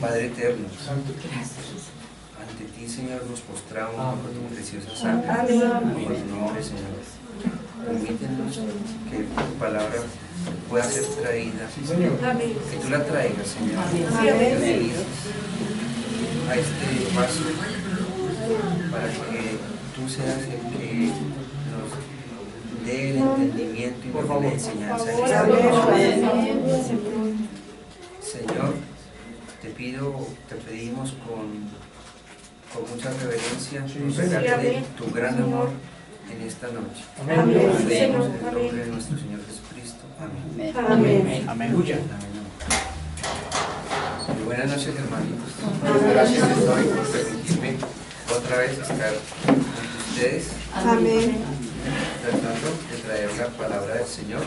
Padre eterno, ante ti, Señor, nos postramos por tu preciosa sangre, por tu nombre, Señor. Permítenos que tu palabra pueda ser traída, que tú la traigas, Señor, a este paso, para que tú seas el que nos dé el entendimiento y por favor la enseñanza. Señor, te pedimos con mucha reverencia, nos regales tu gran amor en esta noche. Amén. Te pedimos en el nombre de nuestro Señor Jesucristo. Amén. Amén. Amén. Muy buenas noches, hermanitos. Gracias estoy por permitirme otra vez estar con ustedes. Amén. Tratando de traer la palabra del Señor.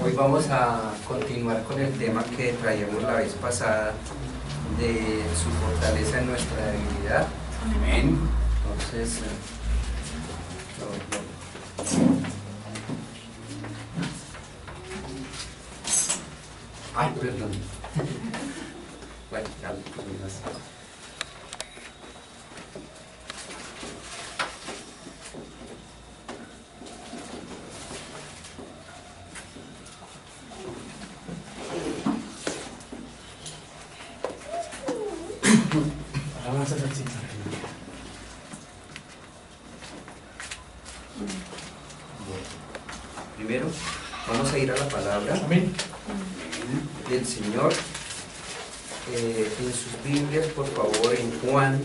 Hoy vamos a continuar con el tema que traíamos la vez pasada de su fortaleza en nuestra debilidad. Amén. Entonces, ay, perdón. Bueno, ya lo pusimos así. Primero, vamos a ir a la palabra del Señor. En sus Biblias, por favor, en Juan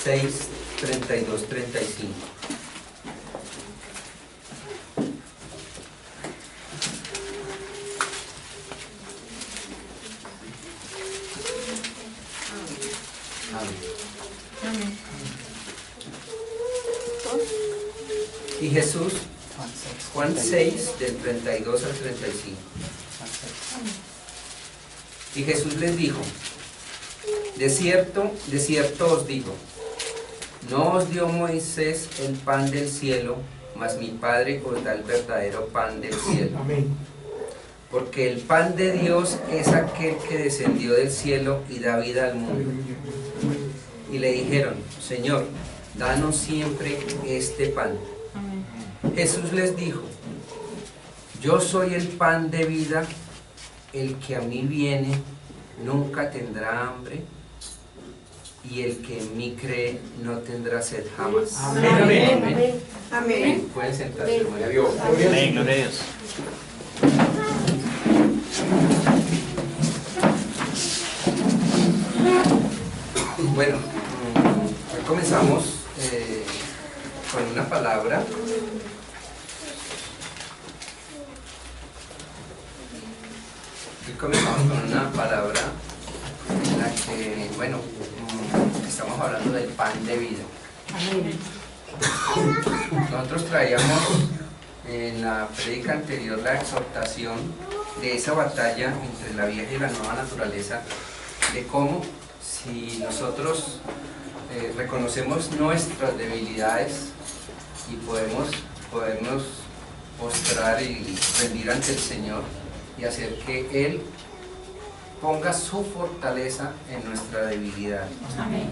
6, 32, 35. Y Jesús, Juan 6, del 32 al 35. Y Jesús les dijo: de cierto os digo, no os dio Moisés el pan del cielo, mas mi Padre os da el verdadero pan del cielo. Porque el pan de Dios es aquel que descendió del cielo y da vida al mundo. Y le dijeron: Señor, danos siempre este pan. Jesús les dijo: yo soy el pan de vida, el que a mí viene nunca tendrá hambre, y el que en mí cree no tendrá sed jamás. Amén. Amén. Amén. Amén. Pueden sentarse, gloria a Dios. Amén, gloria a Dios. Bueno, hoy comenzamos con una palabra Hoy comenzamos con una palabra en la que, bueno, estamos hablando del pan de vida. Nosotros traíamos en la prédica anterior la exhortación de esa batalla entre la vieja y la nueva naturaleza, de cómo si nosotros reconocemos nuestras debilidades y podernos postrar y rendir ante el Señor y hacer que Él ponga su fortaleza en nuestra debilidad. Amén.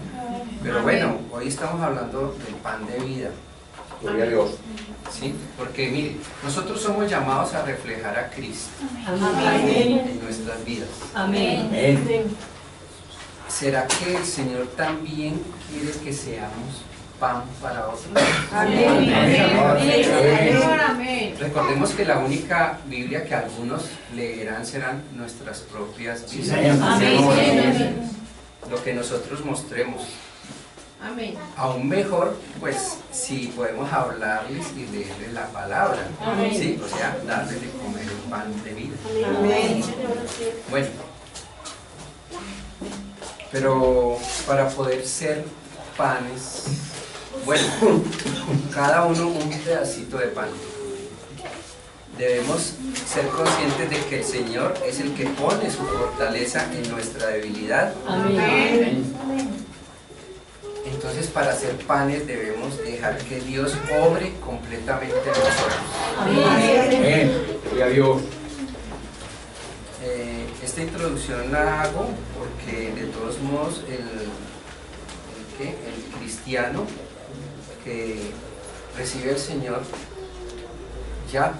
Pero bueno, hoy estamos hablando del pan de vida. Gloria a Dios. ¿Sí? Porque mire, nosotros somos llamados a reflejar a Cristo Amén. en nuestras vidas. Amén. ¿Será que el Señor también quiere que seamos pan para otros? Amén. Amén. Recordemos que la única Biblia que algunos leerán serán nuestras propias Biblias. Amén. Lo que nosotros mostremos. Amén. Aún mejor, pues, si podemos hablarles y leerles la palabra. Amén. ¿Sí? O sea, darles de comer el pan de vida. Amén. Bueno, pero para poder ser panes, bueno, cada uno un pedacito de pan. Debemos ser conscientes de que el Señor es el que pone su fortaleza en nuestra debilidad. Amén. Entonces, para ser panes debemos dejar que Dios obre completamente en nosotros. Amén. Gloria a Dios. Esta introducción la hago porque de todos modos el cristiano que recibe al Señor ya,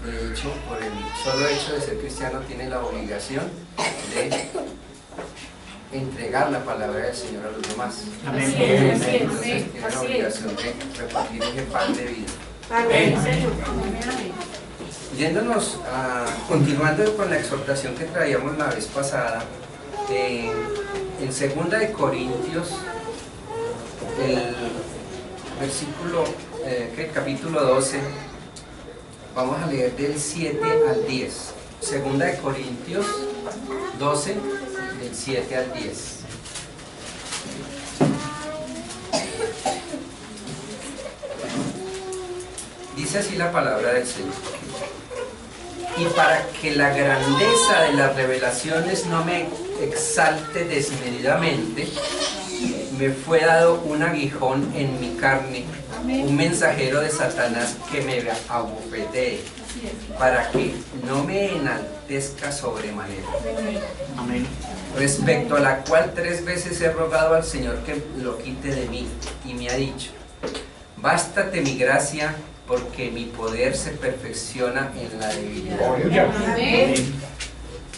de hecho, por el solo hecho de ser cristiano, tiene la obligación de entregar la palabra del Señor a los demás. Amén. Entonces tiene la obligación de repartir ese pan de vida. Amén. Yéndonos continuando con la exhortación que traíamos la vez pasada, en 2 de Corintios, el versículo, capítulo 12, vamos a leer del 7 al 10. 2 de Corintios 12, del 7 al 10. Dice así la palabra del Señor. Y para que la grandeza de las revelaciones no me exalte desmedidamente, me fue dado un aguijón en mi carne, un mensajero de Satanás que me abofetee, para que no me enaltezca sobremanera. Amén. Respecto a la cual 3 veces he rogado al Señor que lo quite de mí, y me ha dicho: bástate mi gracia, porque mi poder se perfecciona en la debilidad. Amén.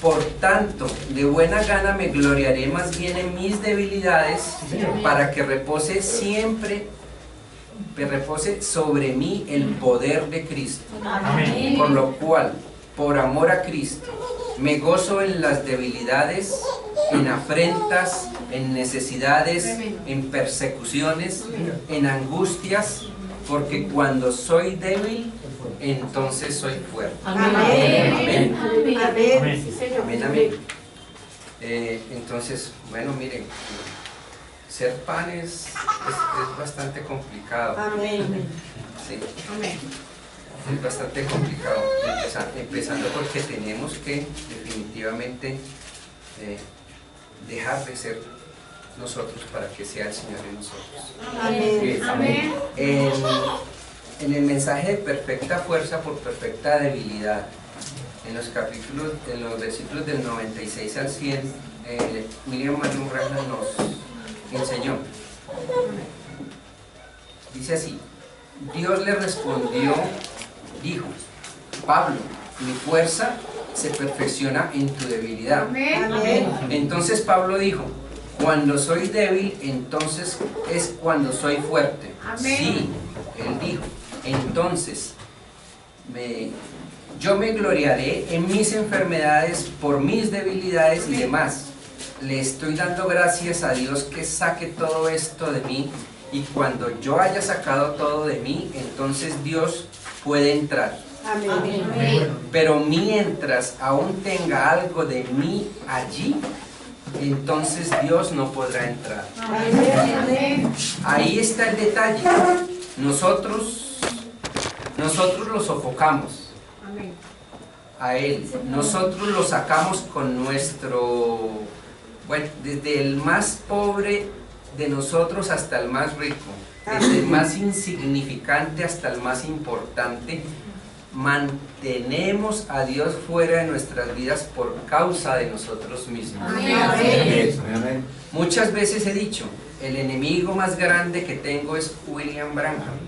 Por tanto, de buena gana me gloriaré más bien en mis debilidades, para que repose sobre mí el poder de Cristo. Amén. Por lo cual, por amor a Cristo, me gozo en las debilidades, en afrentas, en necesidades, en persecuciones, en angustias, porque cuando soy débil, entonces soy fuerte. Amén. Amén. Amén. Amén. Entonces, bueno, miren, ser pan es bastante complicado. Amén. Sí, es bastante complicado, empezando porque tenemos que definitivamente dejar de ser nosotros para que sea el Señor en nosotros. Amén. En el mensaje de perfecta fuerza por perfecta debilidad, en los versículos del 96 al 100, Miriam Marion Ragnar nos enseñó. Dice así: Dios le respondió, dijo: Pablo, mi fuerza se perfecciona en tu debilidad. Amén. Entonces Pablo dijo: cuando soy débil, entonces es cuando soy fuerte. Amén. Sí, él dijo. Entonces, yo me gloriaré en mis enfermedades, por mis debilidades y demás. Le estoy dando gracias a Dios que saque todo esto de mí, y cuando yo haya sacado todo de mí, entonces Dios puede entrar. Amén. Pero mientras aún tenga algo de mí allí, entonces Dios no podrá entrar. Amén. Ahí está el detalle. Nosotros lo sofocamos a Él. Nosotros lo sacamos con nuestro, bueno, desde el más pobre de nosotros hasta el más rico, desde el más insignificante hasta el más importante. Mantenemos a Dios fuera de nuestras vidas por causa de nosotros mismos. Amén. Muchas veces he dicho, el enemigo más grande que tengo es William Branham.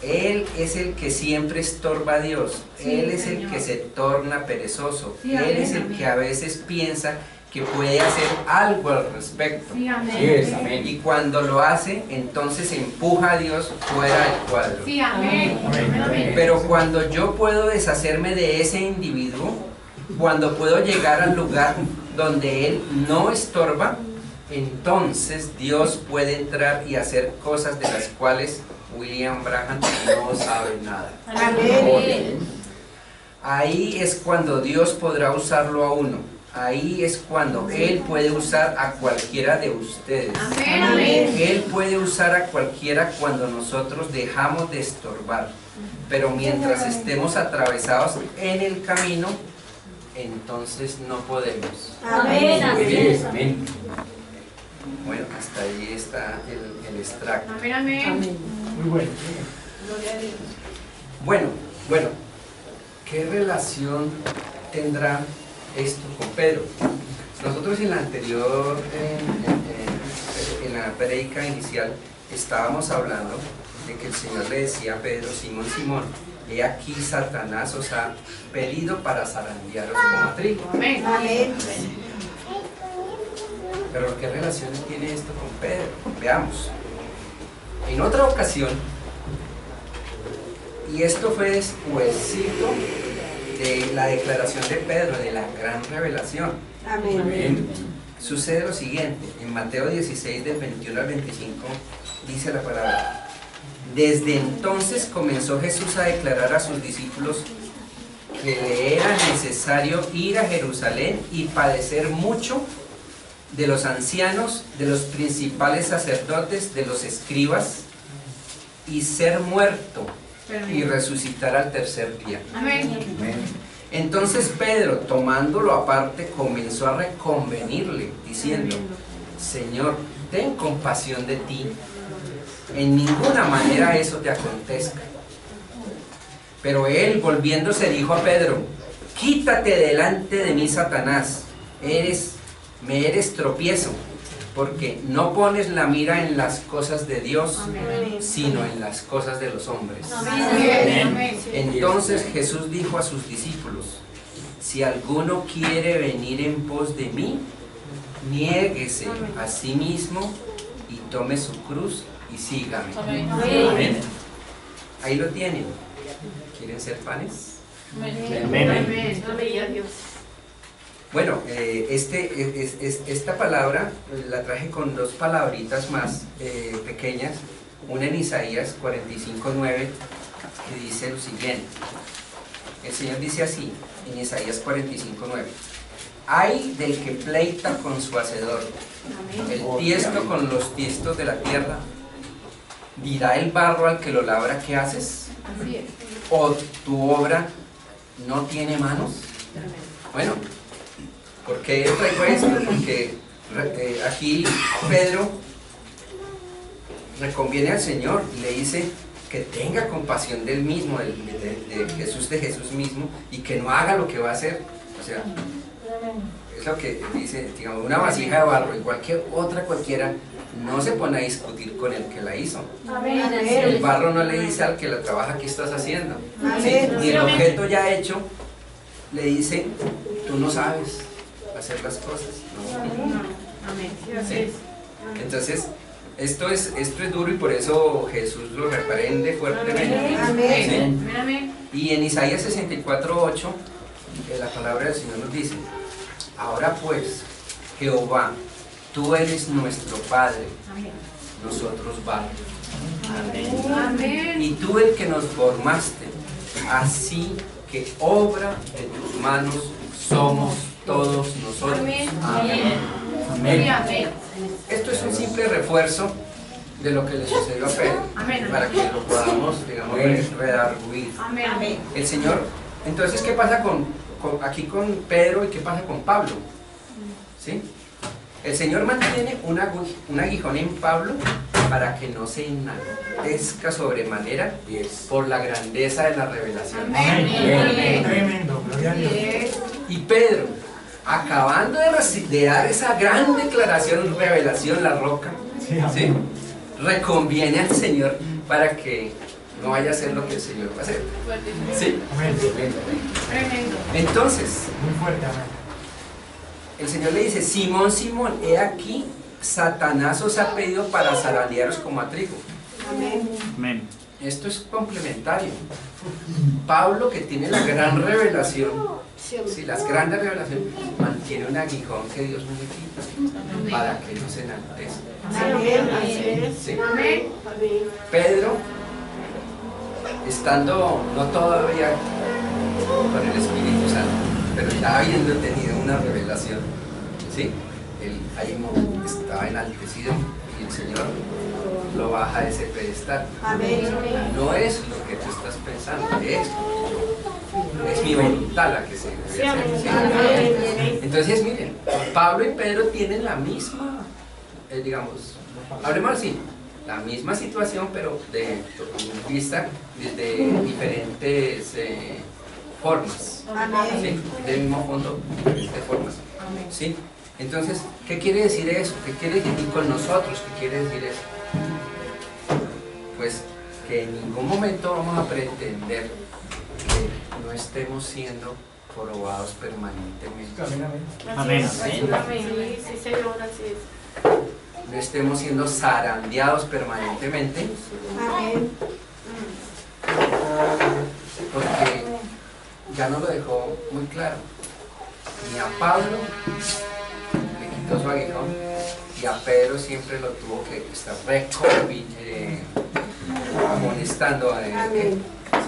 Él es el que siempre estorba a Dios. Él es el que se torna perezoso. Él es el que a veces piensa que puede hacer algo al respecto. Sí es, amén. Y cuando lo hace, entonces empuja a Dios fuera del cuadro. Pero cuando yo puedo deshacerme de ese individuo, cuando puedo llegar al lugar donde él no estorba, entonces Dios puede entrar y hacer cosas de las cuales William Branham no sabe nada. Amén. Ahí es cuando Dios podrá usarlo a uno. Ahí es cuando Él puede usar a cualquiera de ustedes. Él puede usar a cualquiera cuando nosotros dejamos de estorbar. Pero mientras estemos atravesados en el camino, entonces no podemos. Amén. Amén. Bueno, hasta ahí está el extracto. Muy bueno. Bueno, ¿qué relación tendrá esto con Pedro? Nosotros en la anterior, en la prédica inicial, estábamos hablando de que el Señor le decía a Pedro: Simón, Simón, he aquí Satanás os ha pedido para zarandearos como trigo. Amén. Pero ¿qué relación tiene esto con Pedro? Veamos. En otra ocasión, y esto fue despuésito de la declaración de Pedro, de la gran revelación. Amén. Sucede lo siguiente, en Mateo 16, del 21 al 25, dice la palabra: desde entonces comenzó Jesús a declarar a sus discípulos que le era necesario ir a Jerusalén y padecer mucho de los ancianos, de los principales sacerdotes, de los escribas, y ser muerto y resucitar al tercer día. Amén. Entonces Pedro, tomándolo aparte, comenzó a reconvenirle, diciendo: Señor, ten compasión de ti, en ninguna manera eso te acontezca. Pero él, volviéndose, dijo a Pedro: quítate delante de mí, Satanás, me eres tropiezo, porque no pones la mira en las cosas de Dios, sino en las cosas de los hombres. Entonces Jesús dijo a sus discípulos: si alguno quiere venir en pos de mí, niéguese a sí mismo y tome su cruz y sígame. Amén. Ahí lo tienen. ¿Quieren ser panes? Amén. Bueno, esta palabra la traje con dos palabritas más pequeñas. Una en Isaías 45:9, que dice lo siguiente. El Señor dice así, en Isaías 45:9: ay del que pleita con su hacedor, el tiesto con los tiestos de la tierra. ¿Dirá el barro al que lo labra: qué haces? ¿O tu obra no tiene manos? Bueno, ¿por qué traigo esto? Porque aquí Pedro reconviene al Señor y le dice que tenga compasión del mismo, de Jesús mismo, y que no haga lo que va a hacer. O sea, es lo que dice, digamos, una vasija de barro y cualquier otra cualquiera no se pone a discutir con el que la hizo. El barro no le dice al que la trabaja: ¿qué estás haciendo? ¿Sí? Y el objeto ya hecho le dice: tú no sabes hacer las cosas. ¿No? ¿Sí? Entonces, esto es duro, y por eso Jesús lo reprende fuertemente. Amén. ¿Sí? Y en Isaías 64:8, la palabra del Señor nos dice: ahora pues, Jehová, tú eres nuestro Padre, nosotros vamos. Amén. Y tú el que nos formaste, así que obra de tus manos somos todos nosotros. Amén. Amén. Amén. Amén. Esto es un simple refuerzo de lo que le sucedió a Pedro, Amén. para que lo podamos, digamos, redarguir. Amén. El Señor, entonces, ¿qué pasa aquí con Pedro y qué pasa con Pablo? ¿Sí? El Señor mantiene un aguijón en Pablo para que no se enaltezca sobremanera por la grandeza de la revelación. Amén. Tremendo, gloria a Dios. Y Pedro, acabando de dar esa gran declaración, revelación, la roca, Sí, amén. ¿sí? Reconviene al Señor para que no vaya a hacer lo que el Señor va a hacer. ¿Sí? Amén. Tremendo. Entonces, Muy fuerte, amén. el Señor le dice: Simón, Simón, he aquí, Satanás os ha pedido para zarandearos como a trigo. Amén. Esto es complementario. Pablo, que tiene la gran revelación, sí, las grandes revelaciones, mantiene un aguijón que Dios no le quita para que no se enaltezca. ¿Sí? Amén. Pedro, estando no todavía con el Espíritu Santo, pero ya habiendo tenido una revelación, ¿sí? Él ahí estaba enaltecido y el Señor lo baja de ese pedestal. No es lo que tú estás pensando, es mi voluntad la que se debe hacer. Entonces, miren, Pablo y Pedro tienen la misma, digamos, hablemos así, la misma situación, pero vista desde diferentes formas. ¿Sí? Del mismo fondo, de diferentes formas. ¿Sí? Entonces, ¿qué quiere decir eso? ¿Qué quiere decir con nosotros? ¿Qué quiere decir eso? Pues que en ningún momento vamos a pretender que no estemos siendo probados permanentemente. Amén. Sí, Señor, así es. No estemos siendo zarandeados permanentemente, porque ya nos lo dejó muy claro. Ni a Pablo le quitó su aguijón, y a Pedro siempre lo tuvo que estar amonestando,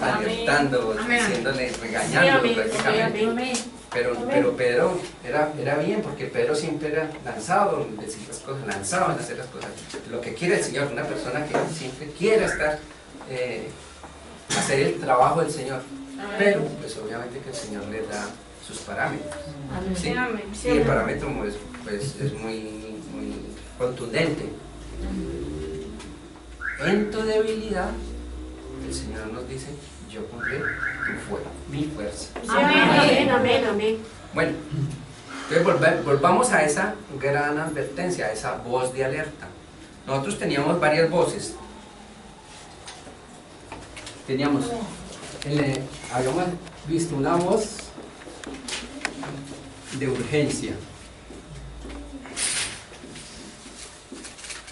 alertando, diciéndole, regañándolo prácticamente. Pero Pedro era bien, porque Pedro siempre era lanzado en decir las cosas, lanzado en hacer las cosas. Lo que quiere el Señor, una persona que siempre quiere estar, hacer el trabajo del Señor. Pero, pues obviamente que el Señor le da sus parámetros. ¿Sí? Y el parámetro pues, es muy contundente. En tu debilidad, el Señor nos dice: yo pondré mi fuerza. Amén. Bueno, entonces volvamos a esa gran advertencia, a esa voz de alerta. Nosotros teníamos varias voces. Habíamos visto una voz de urgencia,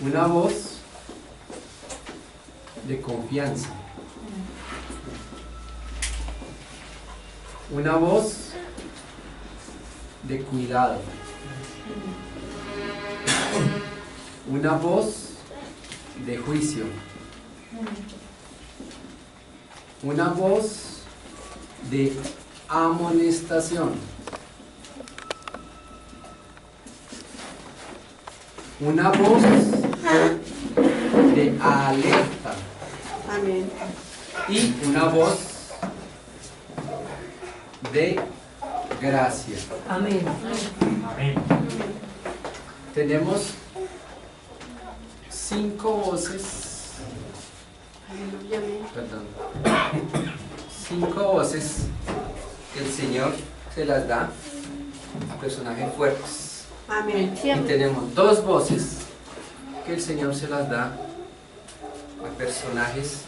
una voz de confianza, una voz de cuidado, una voz de juicio, una voz de amonestación, una voz de alerta y una voz de gracia. Amén. Amén. Tenemos 5 voces, perdón, 5 voces que el Señor se las da a personajes fuertes. Y tenemos 2 voces que el Señor se las da a personajes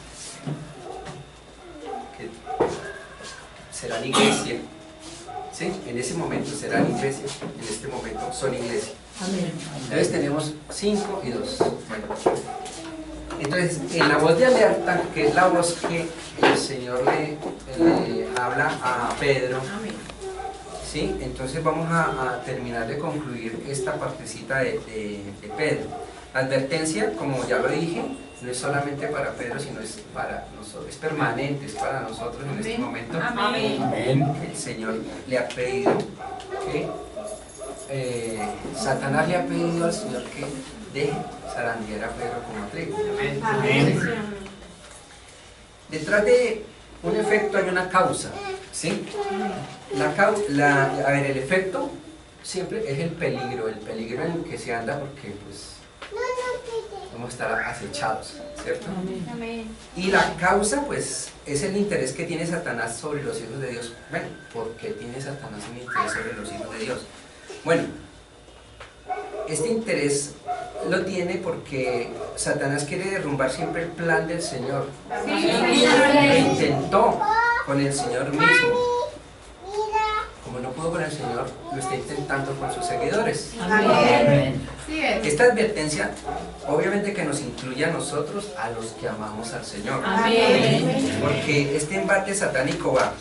que serán iglesia. ¿Sí? En ese momento serán iglesia, en este momento son iglesia. Entonces tenemos 5 y 2. Bueno, entonces en la voz de alerta, que es la voz que el Señor le habla a Pedro, ¿sí? Entonces vamos a terminar de concluir esta partecita de Pedro. Advertencia, como ya lo dije, no es solamente para Pedro, sino es para nosotros, es permanente, es para nosotros en este momento. Amén. Amén. El Señor le ha pedido que, Satanás le ha pedido al Señor que deje zarandear a Pedro como trigo. Amén. Detrás de un efecto hay una causa, ¿sí? A ver, el efecto siempre es el peligro en el que se anda porque pues vamos a estar acechados, ¿cierto? Amén. Y la causa pues es el interés que tiene Satanás sobre los hijos de Dios. Bueno, ¿por qué tiene Satanás un interés sobre los hijos de Dios? Bueno, este interés lo tiene porque Satanás quiere derrumbar siempre el plan del Señor. Lo intentó con el Señor mismo. Como no pudo con el Señor, lo está intentando con sus seguidores. Amén. Sí es. Esta advertencia, obviamente que nos incluye a nosotros, a los que amamos al Señor. Amén. Porque este embate satánico va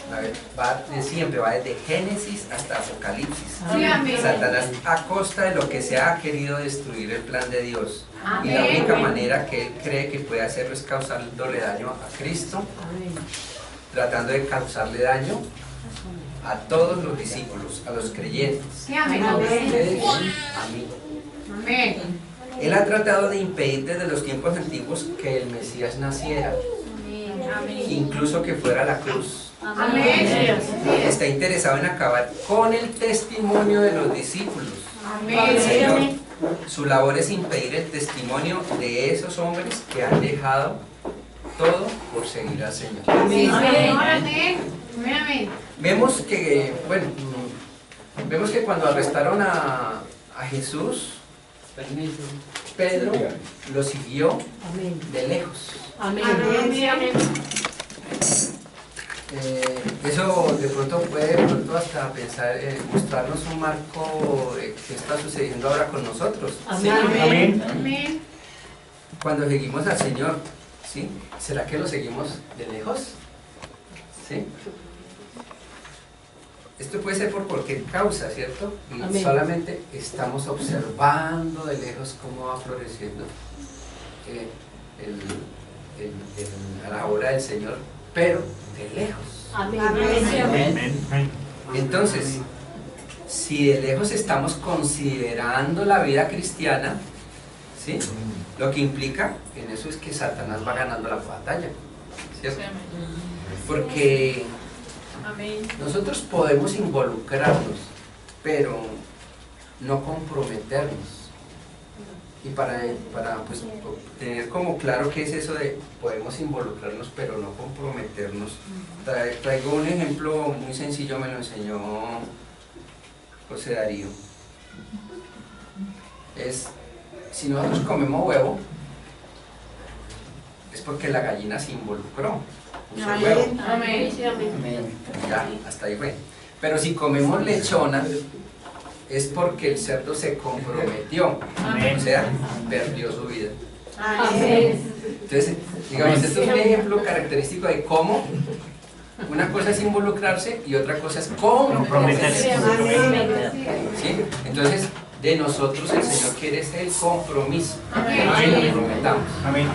de siempre, va desde Génesis hasta Apocalipsis. Sí, amén. Satanás a costa de lo que se ha querido destruir el plan de Dios. Y la Amén. única manera que él cree que puede hacerlo es causarle daño a Cristo, tratando de causarle daño a todos los discípulos, a los creyentes, Sí, amén. a Amén. ustedes, a mí. Amén. Él ha tratado de impedir desde los tiempos antiguos que el Mesías naciera, incluso que fuera a la cruz. Amén. Está interesado en acabar con el testimonio de los discípulos. Amén. Señor, su labor es impedir el testimonio de esos hombres que han dejado todo por seguir al Señor. Sí, Señor. Amén. Amén. Vemos que, bueno, vemos que cuando arrestaron a Jesús, Pedro lo siguió de lejos. Amén. Eso de pronto puede hasta pensar, mostrarnos un marco de qué está sucediendo ahora con nosotros. ¿sí? Amén. Amén. Cuando seguimos al Señor, ¿sí? ¿Será que lo seguimos de lejos? ¿Sí? Esto puede ser por cualquier causa, ¿cierto? Y solamente estamos observando de lejos cómo va floreciendo a la obra del Señor, pero de lejos. Amén. Entonces, si de lejos estamos considerando la vida cristiana, ¿sí? Lo que implica en eso es que Satanás va ganando la batalla, ¿cierto? Porque nosotros podemos involucrarnos, pero no comprometernos. Y para pues, tener como claro qué es eso de podemos involucrarnos, pero no comprometernos, traigo un ejemplo muy sencillo, me lo enseñó José Darío. Si nosotros comemos huevo, es porque la gallina se involucró. Puso el huevo. Amén. Ya, hasta ahí fue. Pero si comemos lechona, es porque el cerdo se comprometió, o sea, perdió su vida. Entonces, digamos, esto es un ejemplo característico de cómo una cosa es involucrarse y otra cosa es comprometerse. ¿Sí? Entonces, de nosotros el Señor quiere el compromiso, que nos comprometamos. Amén.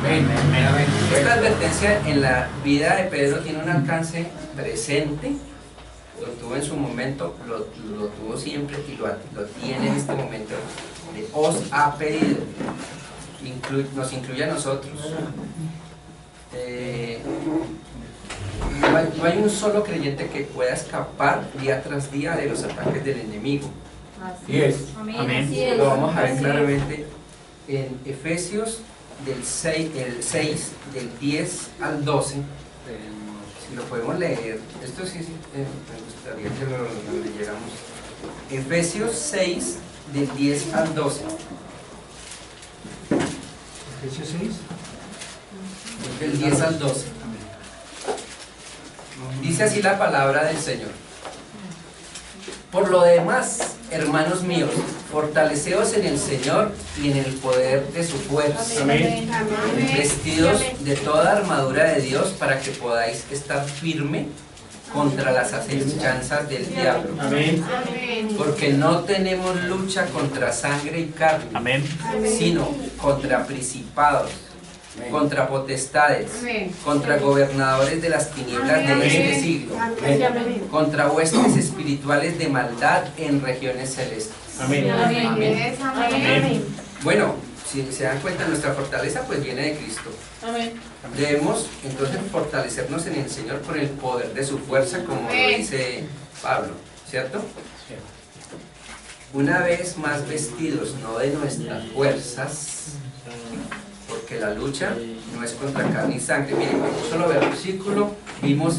Esta advertencia en la vida de Pedro tiene un alcance presente, lo tuvo en su momento, lo tuvo siempre y lo tiene en este momento. Os ha pedido, nos incluye a nosotros. No hay un solo creyente que pueda escapar día tras día de los ataques del enemigo. Así es. Amén. Lo vamos a ver claramente en Efesios del 6, del 10 al 12. Si lo podemos leer, esto sí, me gustaría que lo leyéramos. Efesios 6, del 10 al 12. Efesios 6. Del 10 al 12. Dice así la palabra del Señor. Por lo demás, hermanos míos, fortaleceos en el Señor y en el poder de su fuerza. Amén. Vestidos de toda armadura de Dios para que podáis estar firme contra las acechanzas del diablo. Amén. Amén. Porque no tenemos lucha contra sangre y carne, Amén. sino contra principados, contra potestades, Amén. contra gobernadores de las tinieblas de este siglo, contra huestes espirituales de maldad en regiones celestes. Amén. Amén. Amén. Bueno, si se dan cuenta, nuestra fortaleza pues viene de Cristo. Debemos entonces fortalecernos en el Señor con el poder de su fuerza, como lo Amén. dice Pablo, ¿cierto? Una vez más vestidos, no de nuestras fuerzas, porque la lucha no es contra carne y sangre. Miren, con un solo versículo vimos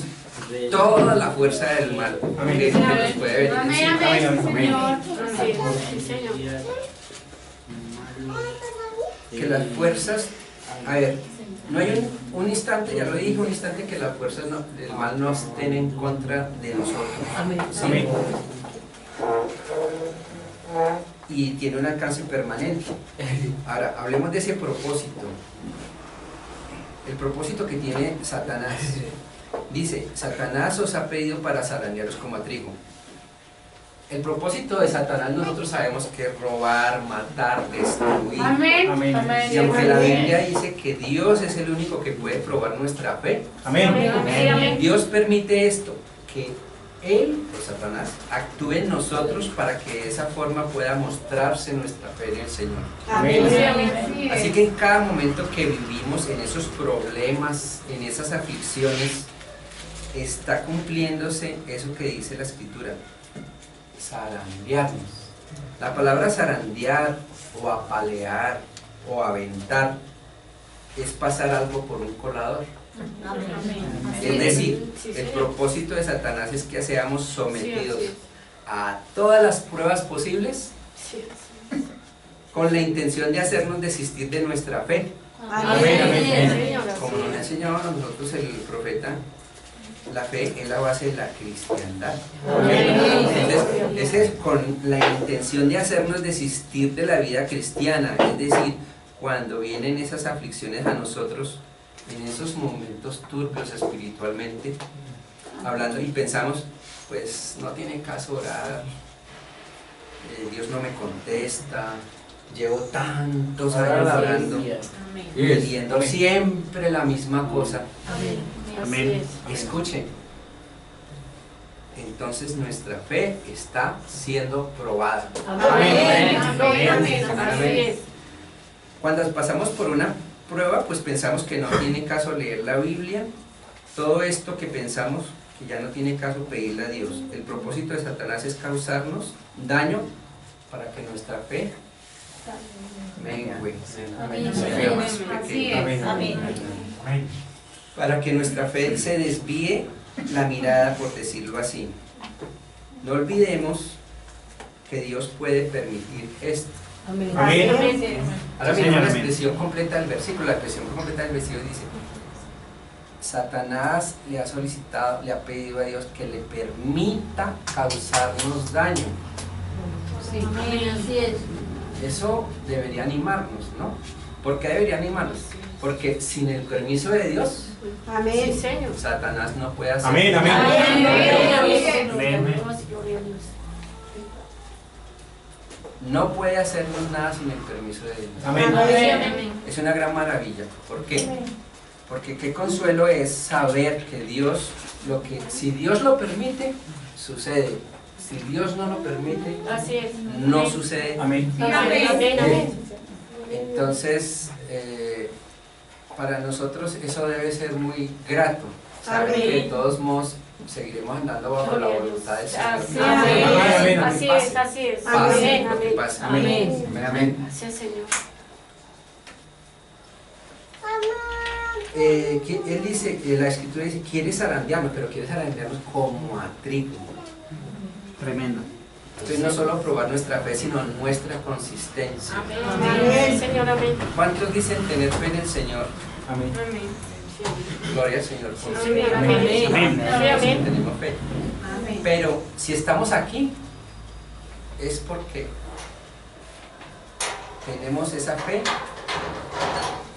toda la fuerza del mal que nos puede venir Amén. encima. Amén. Que las fuerzas, a ver, no hay un instante, ya lo dije, un instante que las fuerzas del mal no estén en contra de nosotros. ¿Sí? Amén. Y tiene un alcance permanente. Ahora, hablemos de ese propósito. El propósito que tiene Satanás. Dice, Satanás os ha pedido para zarandearos como a trigo. El propósito de Satanás nosotros sabemos que es robar, matar, destruir. Amén. Amén. Y aunque la Biblia dice que Dios es el único que puede probar nuestra fe, Amén. Dios permite esto, que Él, o Satanás, actúe en nosotros para que de esa forma pueda mostrarse nuestra fe en el Señor. Amén. Así que en cada momento que vivimos en esos problemas, en esas aflicciones, está cumpliéndose eso que dice la Escritura, zarandearnos. La palabra zarandear o apalear o aventar es pasar algo por un colador. Es decir, el propósito de Satanás es que seamos sometidos a todas las pruebas posibles con la intención de hacernos desistir de nuestra fe. Como nos ha enseñado a nosotros el profeta, la fe es la base de la cristiandad. Entonces, ese es con la intención de hacernos desistir de la vida cristiana. Es decir, cuando vienen esas aflicciones a nosotros, en esos momentos turbios espiritualmente, hablando y pensamos, pues no tiene caso orar, Dios no me contesta, llevo tantos años orando, pidiendo siempre la misma cosa. Amén. Escuchen, entonces nuestra fe está siendo probada. Cuando pasamos por una prueba, pues pensamos que no tiene caso leer la Biblia, todo esto que pensamos que ya no tiene caso pedirle a Dios. El propósito de Satanás es causarnos daño para que nuestra fe mengue, sea más pequeña. Para que nuestra fe se desvíe la mirada, por decirlo así. No olvidemos que Dios puede permitir esto. Ahora miren la expresión completa del versículo. La expresión completa del versículo dice: Satanás le ha solicitado, le ha pedido a Dios que le permita causarnos daño. Eso debería animarnos, ¿no? ¿Por qué debería animarnos? Porque sin el permiso de Dios, Satanás no puede hacer Amén. no puede hacernos nada sin el permiso de Dios. Amén. Es una gran maravilla. ¿Por qué? Porque qué consuelo es saber que Dios, si Dios lo permite, sucede. Si Dios no lo permite, no sucede. Amén. Entonces, para nosotros eso debe ser muy grato. Saber que de todos modos seguiremos andando bajo la voluntad del Señor. Así es. Pase lo que pase. Amén. Amén. Gracias, Señor. Él dice, la Escritura dice, quiere zarandearnos, pero quiere zarandearnos como a trigo. Tremendo. Entonces no solo probar nuestra fe, sino nuestra consistencia. Amén. Señor, amén. ¿Cuántos dicen tener fe en el Señor? Amén. Gloria al Señor por su Amén. Amén. Amén. tenemos fe. Pero si estamos aquí, es porque tenemos esa fe,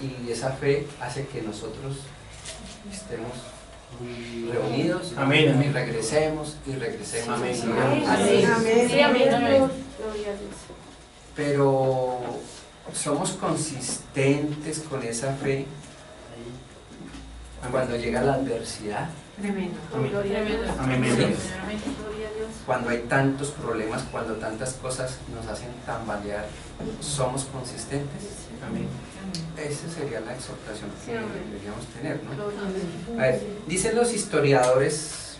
y esa fe hace que nosotros estemos reunidos, Amén. y regresemos y regresemos. Amén. y sigamos. Amén. Sí, amén. Amén. Gloria a Dios. Pero somos consistentes con esa fe cuando llega la adversidad, Tremendo. Amén. Gloria a Dios. Amén. Gloria a Dios. cuando hay tantos problemas, cuando tantas cosas nos hacen tambalear. ¿Somos consistentes? Amén. Esa sería la exhortación que Sí, amén. deberíamos tener, ¿no? Gloria a Dios. A ver, dicen los historiadores,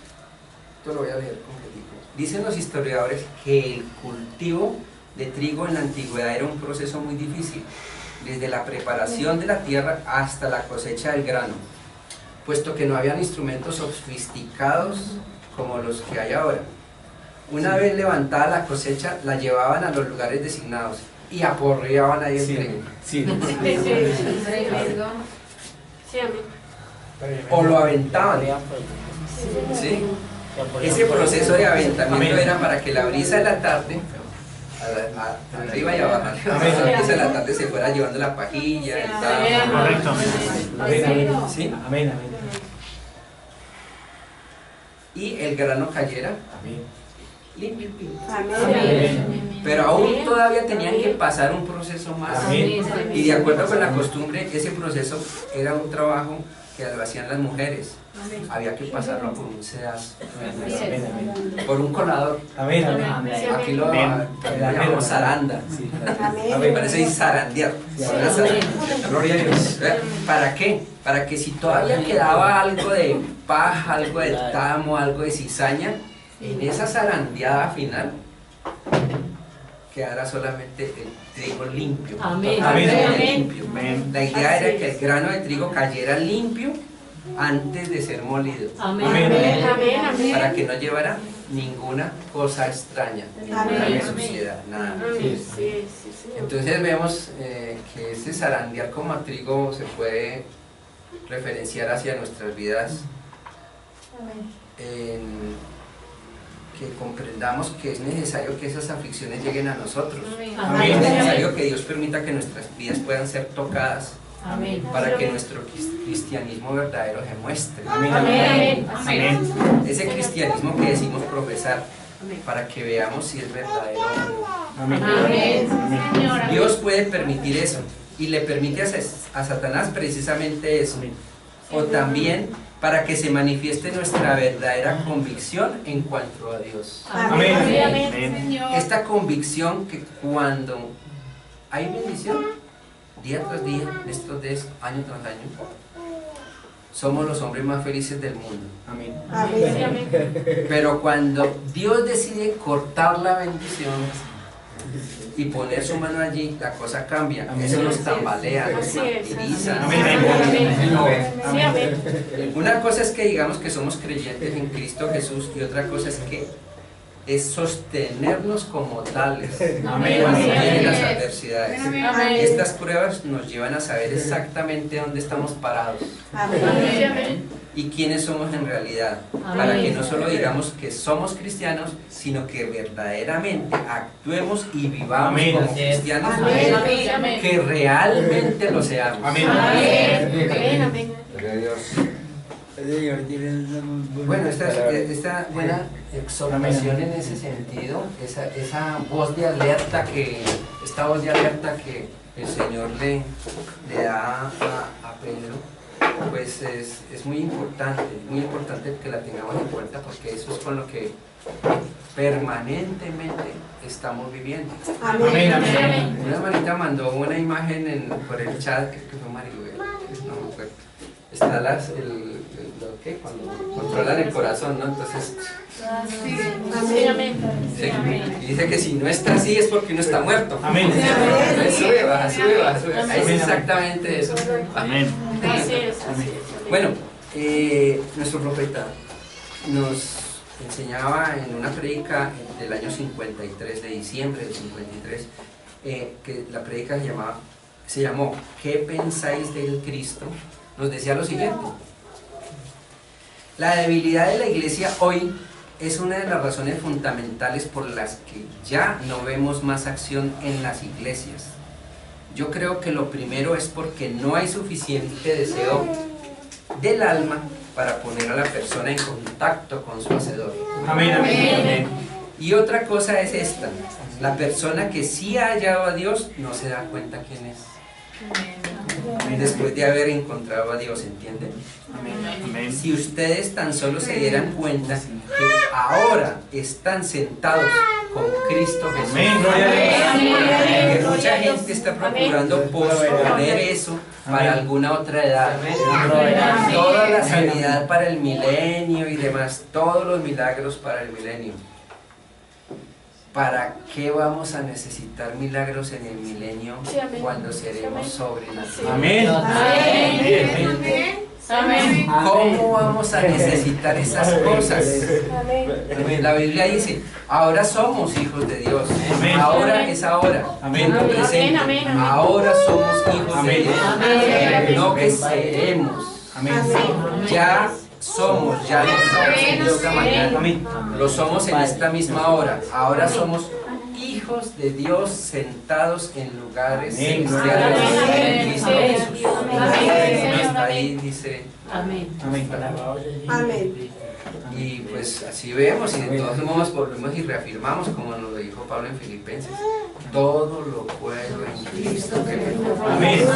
esto lo voy a leer completico, dicen los historiadores que el cultivo de trigo en la antigüedad era un proceso muy difícil, desde la preparación de la tierra hasta la cosecha del grano, puesto que no habían instrumentos sofisticados como los que hay ahora. Una vez levantada la cosecha, la llevaban a los lugares designados y aporreaban ahí el trigo. Sí. Tremendo. Sí, amén. O lo aventaban, ¿sí? Ese proceso de aventamiento era para que la brisa de la tarde, arriba y abajo, la brisa de la tarde se fuera llevando la pajilla, el tamo, Correcto. Amén. ¿sí? Amén. Amén. Y el grano cayera Amén. limpio. Amén. Pero aún todavía tenían que pasar un proceso más. Amén. Y de acuerdo con la costumbre, ese proceso era un trabajo que lo hacían las mujeres. Había que pasarlo por un sedazo, Amén. Amén. por un colador. Amén. Amén. Aquí lo Amén. llamamos zaranda. Sí. Me parece zarandear. Gloria a Dios. ¿Para qué? Para que si todavía quedaba algo de paja, algo de tamo, algo de cizaña, en esa zarandeada final quedara solamente el trigo limpio. Amén. Totalmente Amén. limpio. Amén. La idea era que el grano de trigo cayera limpio antes de ser molido, Amén. Amén. Amén. Amén. para que no llevara ninguna cosa extraña, nada de suciedad, nada. Amén. Sí, sí, Señor. Entonces vemos que ese zarandear como a trigo se puede referenciar hacia nuestras vidas, en que comprendamos que es necesario que esas aflicciones lleguen a nosotros. Amén. Es necesario que Dios permita que nuestras vidas puedan ser tocadas Amén. para que nuestro cristianismo verdadero se muestre. Amén. Amén. Amén. Ese cristianismo que decimos profesar, para que veamos si es verdadero o no. Amén. Amén. Señor. Dios puede permitir eso y le permite a Satanás precisamente eso. O también para que se manifieste nuestra verdadera convicción en cuanto a Dios. Amén. Amén. Señor. Esta convicción que cuando hay bendición, día tras día, estos días, año tras año, somos los hombres más felices del mundo. Amén. Sí, amén. Pero cuando Dios decide cortar la bendición y poner su mano allí, la cosa cambia. Amén. Eso nos tambalea, nos Así es. martiriza. Amén. Sí, amén. Una cosa es que digamos que somos creyentes en Cristo Jesús y otra cosa es que es sostenernos como tales Amén. cuando Amén. vienen las adversidades. Amén. Estas pruebas nos llevan a saber exactamente dónde estamos parados Sí, amén. y quiénes somos en realidad, Amén. para que no solo digamos que somos cristianos, sino que verdaderamente actuemos y vivamos Amén. como cristianos, Amén. Amén. que realmente lo seamos. Amén. Amén. Amén. Amén. Bueno, esta buena exhortación en ese sentido, esa voz de alerta esta voz de alerta que el Señor le da a Pedro, pues es muy importante que la tengamos en cuenta, porque eso es con lo que permanentemente estamos viviendo. Amén. Amén. Una hermanita mandó una imagen por el chat, creo que fue Maribel, no me acuerdo. Está lo que cuando controlan el corazón, ¿no? Entonces, Sí, amén. sí, y dice que si no está así es porque uno está muerto. Amén. Entonces, sube, baja, sube, baja, sube. Es Amén. exactamente eso. Amén. Así es. Así es. Bueno, nuestro profeta nos enseñaba en una predica del año 53, de diciembre del 53, que la predica se llamó ¿Qué pensáis del Cristo? Nos decía lo siguiente: la debilidad de la iglesia hoy es una de las razones fundamentales por las que ya no vemos más acción en las iglesias. Yo creo que lo primero es porque no hay suficiente deseo del alma para poner a la persona en contacto con su hacedor. Amén, amén, amén. Y otra cosa es esta, la persona que sí ha hallado a Dios no se da cuenta quién es. Después de haber encontrado a Dios, ¿entienden? Amén. Si ustedes tan solo se dieran cuenta que ahora están sentados con Cristo Jesús, Amén, gloria a Dios. que mucha gente está procurando posponer eso para alguna otra edad. Toda la sanidad para el milenio y demás, todos los milagros para el milenio. ¿Para qué vamos a necesitar milagros en el milenio cuando seremos sobrenaturales? Amén. Amén. ¿Cómo vamos a necesitar esas cosas? La Biblia dice, ahora somos hijos de Dios. Amén. Ahora es ahora. Amén. Tiempo presente. Amén, amén. Ahora somos hijos de Amén. Dios. Amén. No que seremos. Amén. Ya somos, ya no somos de otra manera. Amén. Lo somos en esta misma hora. Ahora somos hijos de Dios sentados en lugares Amén. celestiales en Amén. Cristo Jesús. Amén. Hasta ahí dice. Amén. Amén. Amén. Y pues así vemos y de todos modos volvemos y reafirmamos como nos lo dijo Pablo en Filipenses. Todo lo puedo en Cristo que me fortalece.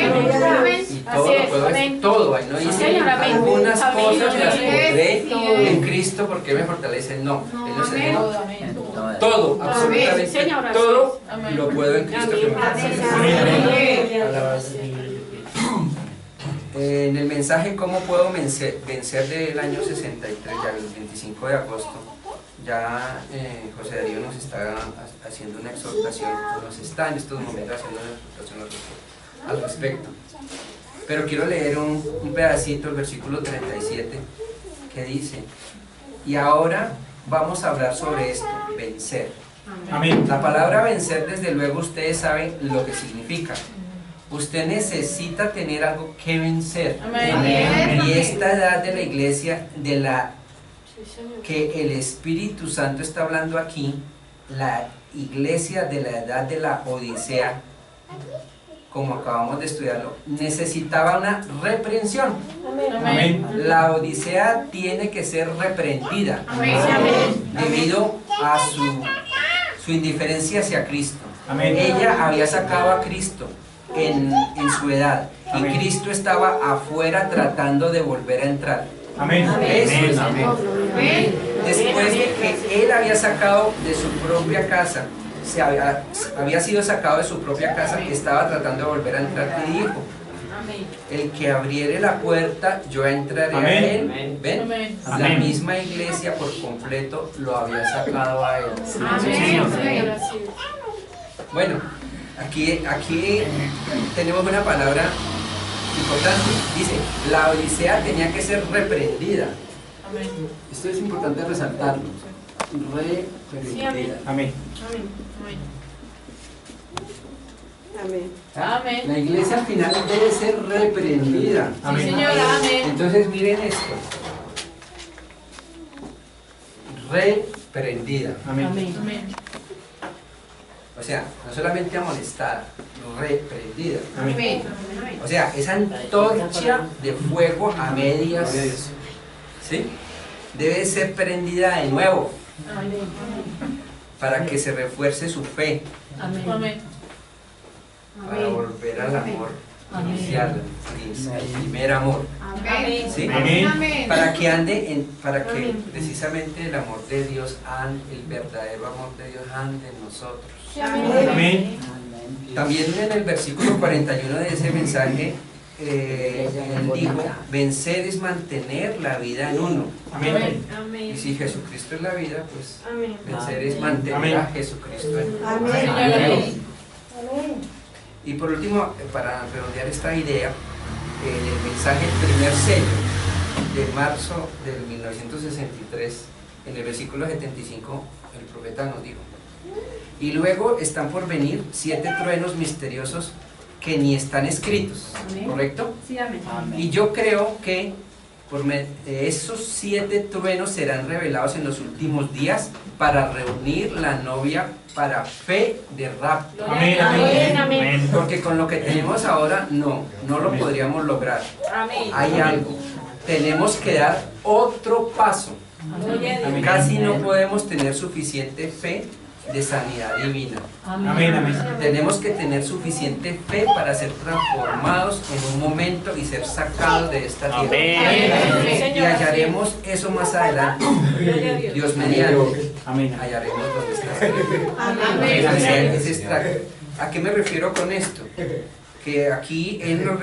Amén. Amén. Y Así todo lo es, puedo, amén. todo, ahí no dice Señor, amén. algunas Amén. cosas las Amén. podré Sí. en Cristo porque me fortalece. No, Él nos Amén. dijo todo, Amén. absolutamente Señor, así todo es. lo puedo en Cristo que me fortalece. En el mensaje ¿Cómo puedo vencer del año 63, ya el 25 de agosto, ya José Darío nos está haciendo una exhortación, nos está en estos momentos haciendo una exhortación al respecto. Pero quiero leer un pedacito, el versículo 37, que dice, y ahora vamos a hablar sobre esto, vencer. Amén. La palabra vencer, desde luego, ustedes saben lo que significa. Usted necesita tener algo que vencer. Amén. Y esta edad de la iglesia, que el Espíritu Santo está hablando aquí, la iglesia de la edad de la Odisea, como acabamos de estudiarlo, necesitaba una reprensión. Amén. La Odisea tiene que ser reprendida debido a su indiferencia hacia Cristo. Amén. Ella había sacado a Cristo en su edad y Amén. Cristo estaba afuera tratando de volver a entrar. Amén. Eso es. Amén. Después de que él había sacado de su propia casa, había sido sacado de su propia casa, que estaba tratando de volver a entrar, y dijo, el que abriere la puerta, yo entraré Amén. a él. ¿Ven? Amén. La Amén. misma iglesia por completo lo había sacado a él. Amén. Bueno, aquí tenemos una palabra importante. Dice, la Odisea tenía que ser reprendida. Esto es importante resaltarlo. Reprendida. Amén. Amén. Amén. La iglesia al final debe ser reprendida. Amén. Señora, amén. Entonces miren esto. Reprendida. Amén. Amén. O sea, no solamente amonestada, reprendida. Amén. O sea, esa antorcha de fuego a medias, ¿sí? Debe ser prendida de nuevo para que se refuerce su fe, Amén. para volver al amor inicial, el primer amor, Amén. ¿sí? Amén. Para que precisamente el amor de Dios, el verdadero amor de Dios ande en nosotros. Amén. También en el versículo 41 de ese mensaje, él dijo, vencer es mantener la vida en uno. Amén. Y si Jesucristo es la vida, pues Amén. vencer es mantener Amén. a Jesucristo en uno. Amén. Amén. Y por último, para redondear esta idea, en el mensaje primer sello de marzo del 1963, en el versículo 75, el profeta nos dijo, y luego están por venir 7 truenos misteriosos que ni están escritos, ¿correcto? Sí, amén. Y yo creo que esos 7 truenos serán revelados en los últimos días para reunir la novia para fe de rapto. Amén. Amén. Amén. Porque con lo que tenemos ahora no lo podríamos lograr. Amén. Hay algo. tenemos que dar otro paso. Amén. Casi no podemos tener suficiente fe de sanidad divina. Amén, amén. Tenemos que tener suficiente fe para ser transformados en un momento y ser sacados de esta tierra. Amén. Y hallaremos eso más adelante. Dios mediante, Amén. hallaremos donde está. Amén. Ese extracto. ¿A qué me refiero con esto? Que aquí Él nos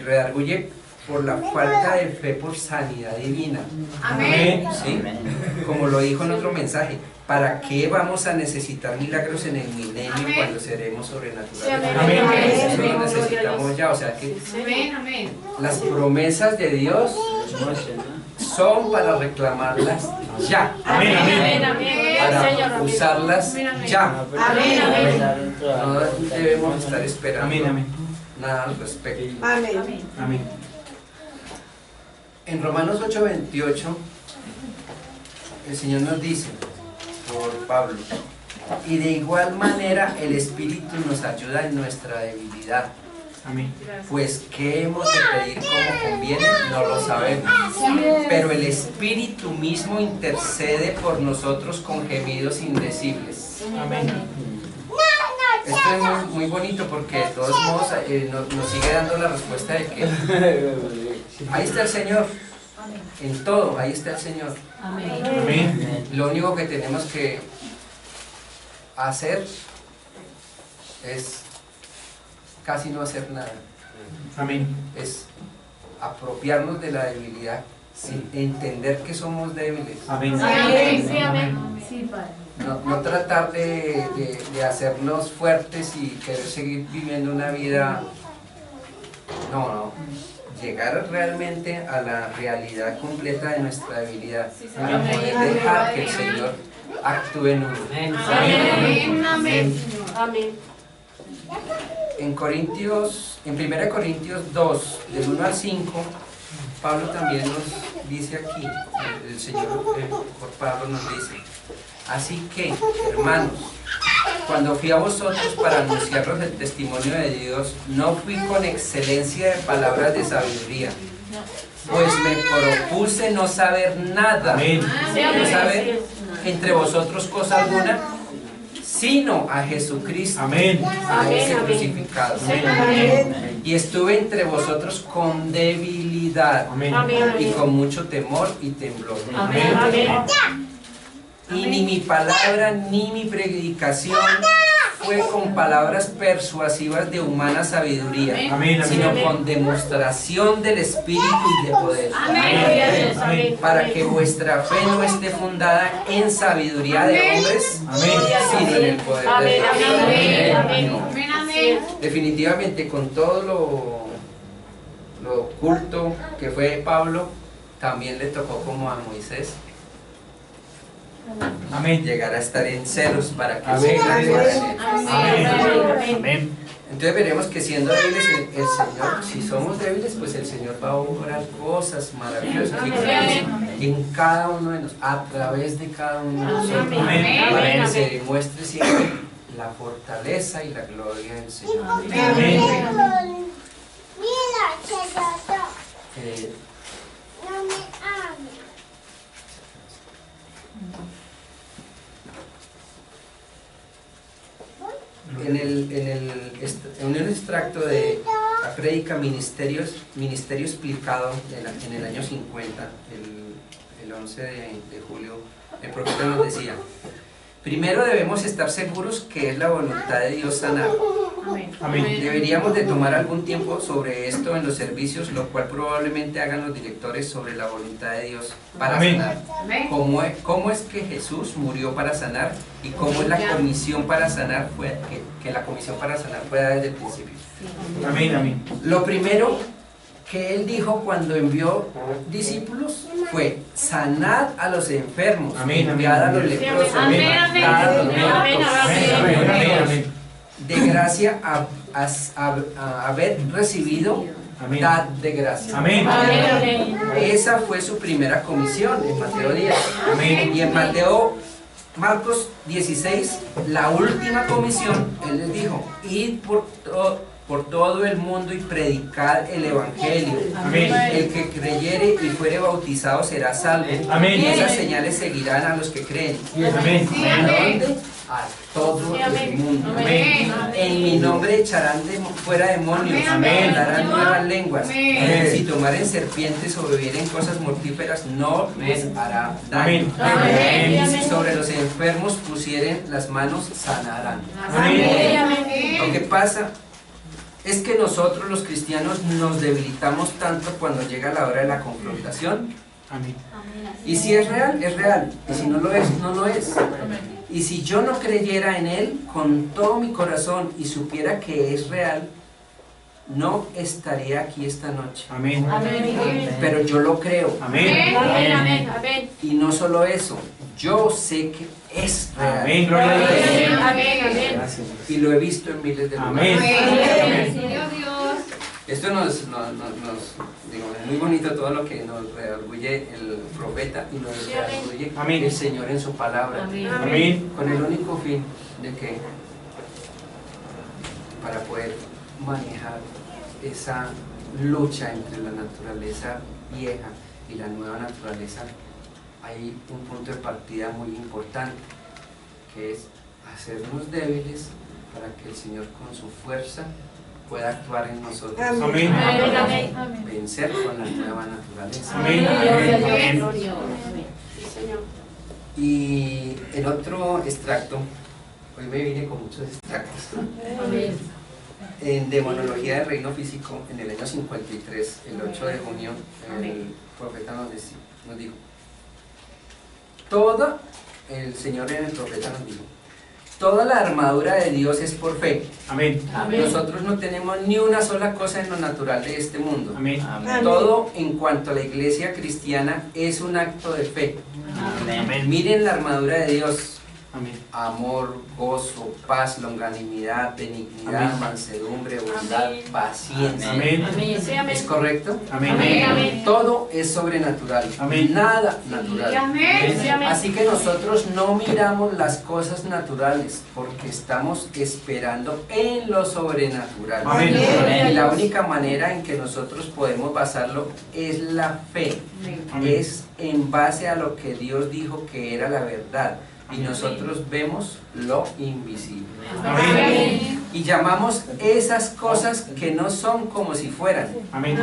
redarguye por la falta de fe por sanidad divina. Amén. ¿Sí? Como lo dijo en otro mensaje, ¿para qué vamos a necesitar milagros en el milenio cuando seremos sobrenaturales? Amén. Eso lo necesitamos ya, o sea que las promesas de Dios son para reclamarlas ya, Amén, amén. para usarlas ya. Amén. No debemos estar esperando Amén, amén. nada al respecto. Amén. Amén. En Romanos 8:28, el Señor nos dice, por Pablo, y de igual manera el Espíritu nos ayuda en nuestra debilidad, Amén. pues ¿qué hemos de pedir como conviene? No lo sabemos, pero el Espíritu mismo intercede por nosotros con gemidos indecibles. Amén. Esto es muy bonito porque de todos modos nos sigue dando la respuesta de que ahí está el Señor, en todo, ahí está el Señor. Amén. Lo único que tenemos que hacer es casi no hacer nada, Amén. es apropiarnos de la debilidad, entender que somos débiles, Amén. no tratar de hacernos fuertes y querer seguir viviendo una vida, no, llegar realmente a la realidad completa de nuestra debilidad, para poder dejar que el Señor actúe en uno. En 1 Corintios 2, del 1 al 5, Pablo también nos dice aquí, el Señor por Pablo nos dice, así que, hermanos, cuando fui a vosotros para anunciaros el testimonio de Dios, no fui con excelencia de palabras de sabiduría, pues me propuse no saber nada, Amén. no saber entre vosotros cosa alguna, sino a Jesucristo, Amén. a ese crucificado. Amén. Y estuve entre vosotros con debilidad Amén. y con mucho temor y temblor. Amén. Y ni mi palabra ni mi predicación fue con palabras persuasivas de humana sabiduría, Amén. sino Amén. con demostración del Espíritu y de poder, Amén. para que vuestra fe no esté fundada en sabiduría de hombres, Amén. sino en el poder de Dios. Amén. Definitivamente, con todo lo oculto que fue Pablo, también le tocó como a Moisés Amén. llegar a estar en ceros para que Amén. se graduara. Amén. Entonces veremos que siendo débiles el Señor, si somos débiles, pues el Señor va a obrar cosas maravillosas y grandes en cada uno de nosotros, a través de cada uno de nosotros, Amén. para que Amén. se demuestre siempre la fortaleza y la gloria del Señor. Amén. Eh, en un extracto de la prédica Ministerio Explicado en el año 50, el 11 de julio, el profeta nos decía: primero debemos estar seguros que es la voluntad de Dios sanar. Amén. Deberíamos de tomar algún tiempo sobre esto en los servicios, lo cual probablemente hagan los directores sobre la voluntad de Dios para Amén. sanar. ¿Cómo es que Jesús murió para sanar? Y cómo es la comisión para sanar, que la comisión para sanar fue dada desde el principio. Amén. Amén. Lo primero que Él dijo cuando envió discípulos fue: sanad a los enfermos, Amén. limpiad a los leprosos, Amén. levantad a los Amén. muertos, Amén. Amén. de gracia a haber recibido, Amén. dad de gracia. Amén. Esa fue su primera comisión en Mateo 10. Amén. Y en Marcos 16, la última comisión, Él les dijo: id por por todo el mundo y predicad el evangelio. Amén. El que creyere y fuere bautizado será salvo. Amén. Y esas señales seguirán a los que creen. Amén. ¿A dónde? A todo el mundo. Amén. En mi nombre echarán fuera demonios. Amén. Hablarán nuevas lenguas. Amén. Si tomaren serpientes o bebieren cosas mortíferas, no les hará daño. Amén. Y si sobre los enfermos pusieren las manos, sanarán. Amén. Lo que pasa es que nosotros los cristianos nos debilitamos tanto cuando llega la hora de la confrontación. Amén. Y si es real, es real. Y si no lo es, no lo es. Y si yo no creyera en Él con todo mi corazón y supiera que es real, no estaría aquí esta noche. Amén. Pero yo lo creo. Amén. Y no solo eso, yo sé que es real. Amén. Gloria a Dios. Gracias. Y lo he visto en miles de Amén. lugares. Amén. Esto digo, es muy bonito todo lo que nos redarguye el profeta y nos redarguye Amén. el Señor en su palabra. Amén. Con el único fin de que para poder manejar esa lucha entre la naturaleza vieja y la nueva naturaleza, hay un punto de partida muy importante, que es hacernos débiles para que el Señor con su fuerza pueda actuar en nosotros. Amén. Vencer con la nueva naturaleza. Amén. Y el otro extracto, hoy me vine con muchos extractos, en Demonología del Reino Físico, en el año 53, el 8 de junio, el profeta nos dijo, el Señor en el profeta nos dijo, toda la armadura de Dios es por fe. Amén. Nosotros no tenemos ni una sola cosa en lo natural de este mundo. Amén. Todo en cuanto a la iglesia cristiana es un acto de fe. Amén. Miren la armadura de Dios: Amén. amor, gozo, paz, longanimidad, benignidad, Amén. mansedumbre, bondad, paciencia. Amén. ¿Es correcto? Amén. Todo es sobrenatural, Amén. nada natural. Así que nosotros no miramos las cosas naturales porque estamos esperando en lo sobrenatural. Amén. Y la única manera en que nosotros podemos basarlo es la fe. Amén. Es en base a lo que Dios dijo que era la verdad. Y nosotros vemos lo invisible. Amén. Y llamamos esas cosas que no son como si fueran. Amén.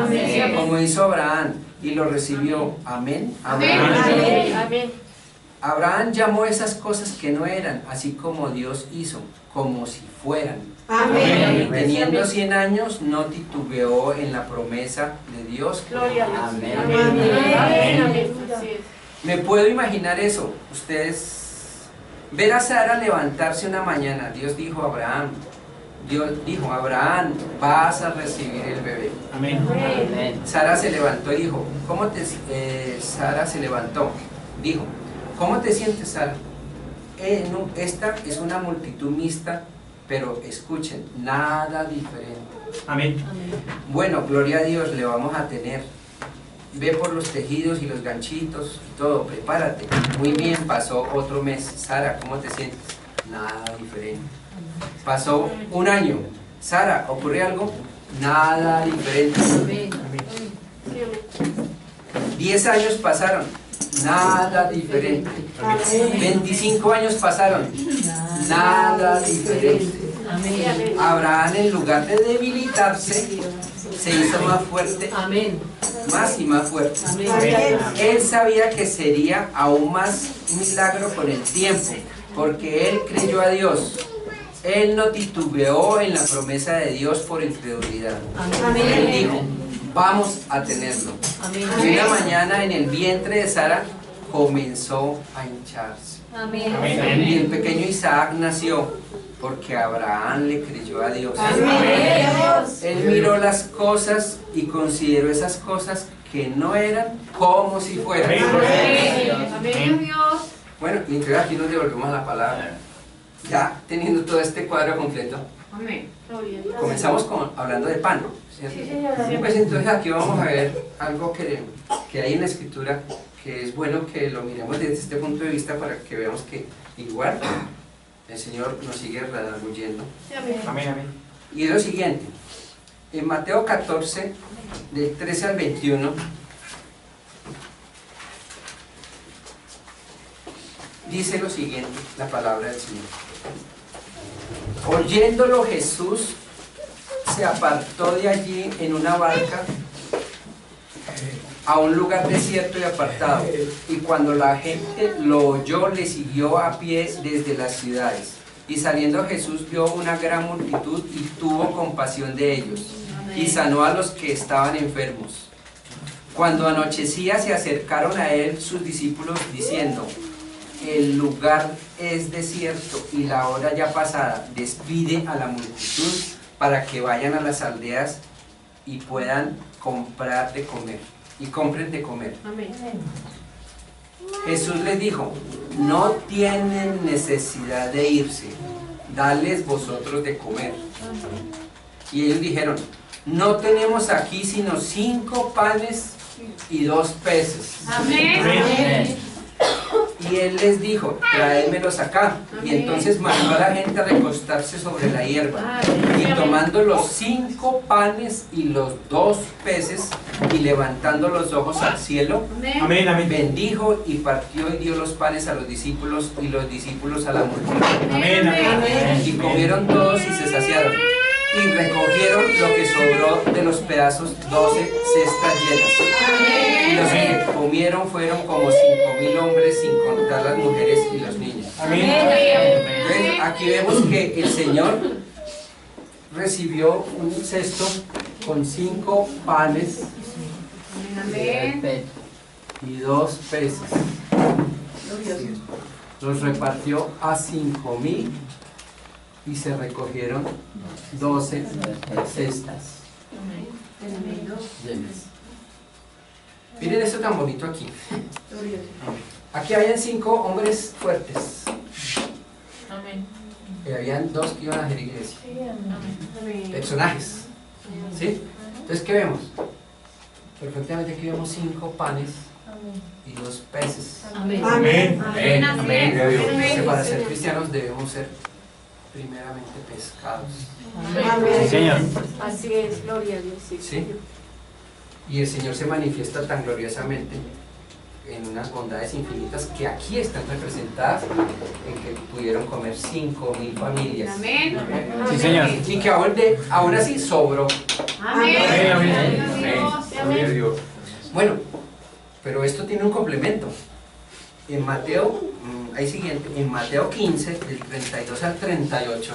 Como hizo Abraham y lo recibió. Amén. Amén. Abraham llamó esas cosas que no eran, así como Dios hizo, como si fueran. Amén. Teniendo 100 años, no titubeó en la promesa de Dios. Me puedo imaginar eso. Ustedes ver a Sara levantarse una mañana. Dios dijo a Abraham, Abraham, vas a recibir el bebé. Amén. Sara se levantó y dijo, Sara se levantó, dijo, ¿cómo te sientes, Sara? Esta es una multitud mixta, pero escuchen, nada diferente. Amén. Bueno, gloria a Dios, le vamos a tener. Ve por los tejidos y los ganchitos y todo, prepárate. Muy bien, pasó otro mes. Sara, ¿cómo te sientes? Nada diferente. Pasó un año. Sara, ¿ocurre algo? Nada diferente. 10 años pasaron. Nada diferente. 25 años pasaron. Nada diferente. Abraham, en lugar de debilitarse, se hizo más fuerte. Más y más fuerte. Él sabía que sería aún más milagro con el tiempo, porque él creyó a Dios. Él no titubeó en la promesa de Dios por incredulidad. Él dijo, vamos a tenerlo. Y una mañana en el vientre de Sara comenzó a hincharse. Y el pequeño Isaac nació porque Abraham le creyó a Dios. Él miró las cosas y consideró esas cosas que no eran como si fueran. Bueno, y entonces aquí nos devolvemos a la palabra. Ya teniendo todo este cuadro completo, comenzamos hablando de pan, ¿cierto? Pues entonces aquí vamos a ver algo que hay en la escritura, que es bueno que lo miremos desde este punto de vista para que veamos que igual el Señor nos sigue redarguyendo. Amén. Y es lo siguiente: En Mateo 14, del 13 al 21, dice lo siguiente, la palabra del Señor. Oyéndolo Jesús se apartó de allí en una barca a un lugar desierto y apartado, y cuando la gente lo oyó, le siguió a pie desde las ciudades. Y saliendo Jesús vio una gran multitud y tuvo compasión de ellos, y sanó a los que estaban enfermos. Cuando anochecía se acercaron a él sus discípulos diciendo: el lugar es desierto y la hora ya pasada, despide a la multitud para que vayan a las aldeas y puedan comprar de comer, y compren de comer. Amén. Jesús les dijo: no tienen necesidad de irse, dadles vosotros de comer. Y ellos dijeron: no tenemos aquí sino 5 panes y 2 peces. Amén. Y él les dijo: traédmelos acá. Y entonces mandó a la gente a recostarse sobre la hierba. Y tomando los 5 panes y los 2 peces, y levantando los ojos al cielo, Amén, amén. bendijo y partió y dio los panes a los discípulos y los discípulos a la multitud. Amén, amén. Y comieron todos y se saciaron. Y recogieron lo que sobró de los pedazos, 12 cestas llenas. Y los que comieron fueron como 5.000 hombres, sin contar las mujeres y los niños. Amén. Entonces, aquí vemos que el Señor recibió un cesto con 5 panes y 2 peces. Los repartió a 5.000 y se recogieron 12 cestas llenas. Miren esto tan bonito aquí. Aquí habían 5 hombres fuertes. Amén. Y habían 2 que iban a hacer iglesia. Amén. Personajes. ¿Sí? Entonces, ¿qué vemos? Perfectamente aquí vemos 5 panes y 2 peces. Amén. Amén. Amén. Amén. Que para ser cristianos debemos ser primeramente pescados. Sí, Señor. Así es, gloria a Dios. ¿Sí? Y el Señor se manifiesta tan gloriosamente en unas bondades infinitas que aquí están representadas en que pudieron comer 5.000 familias. Amén. Sí, Señor. Y que ahora sí sobró. Amén. Gloria a Dios. Bueno, pero esto tiene un complemento. En Mateo, ahí siguiente, en Mateo 15, del 32 al 38,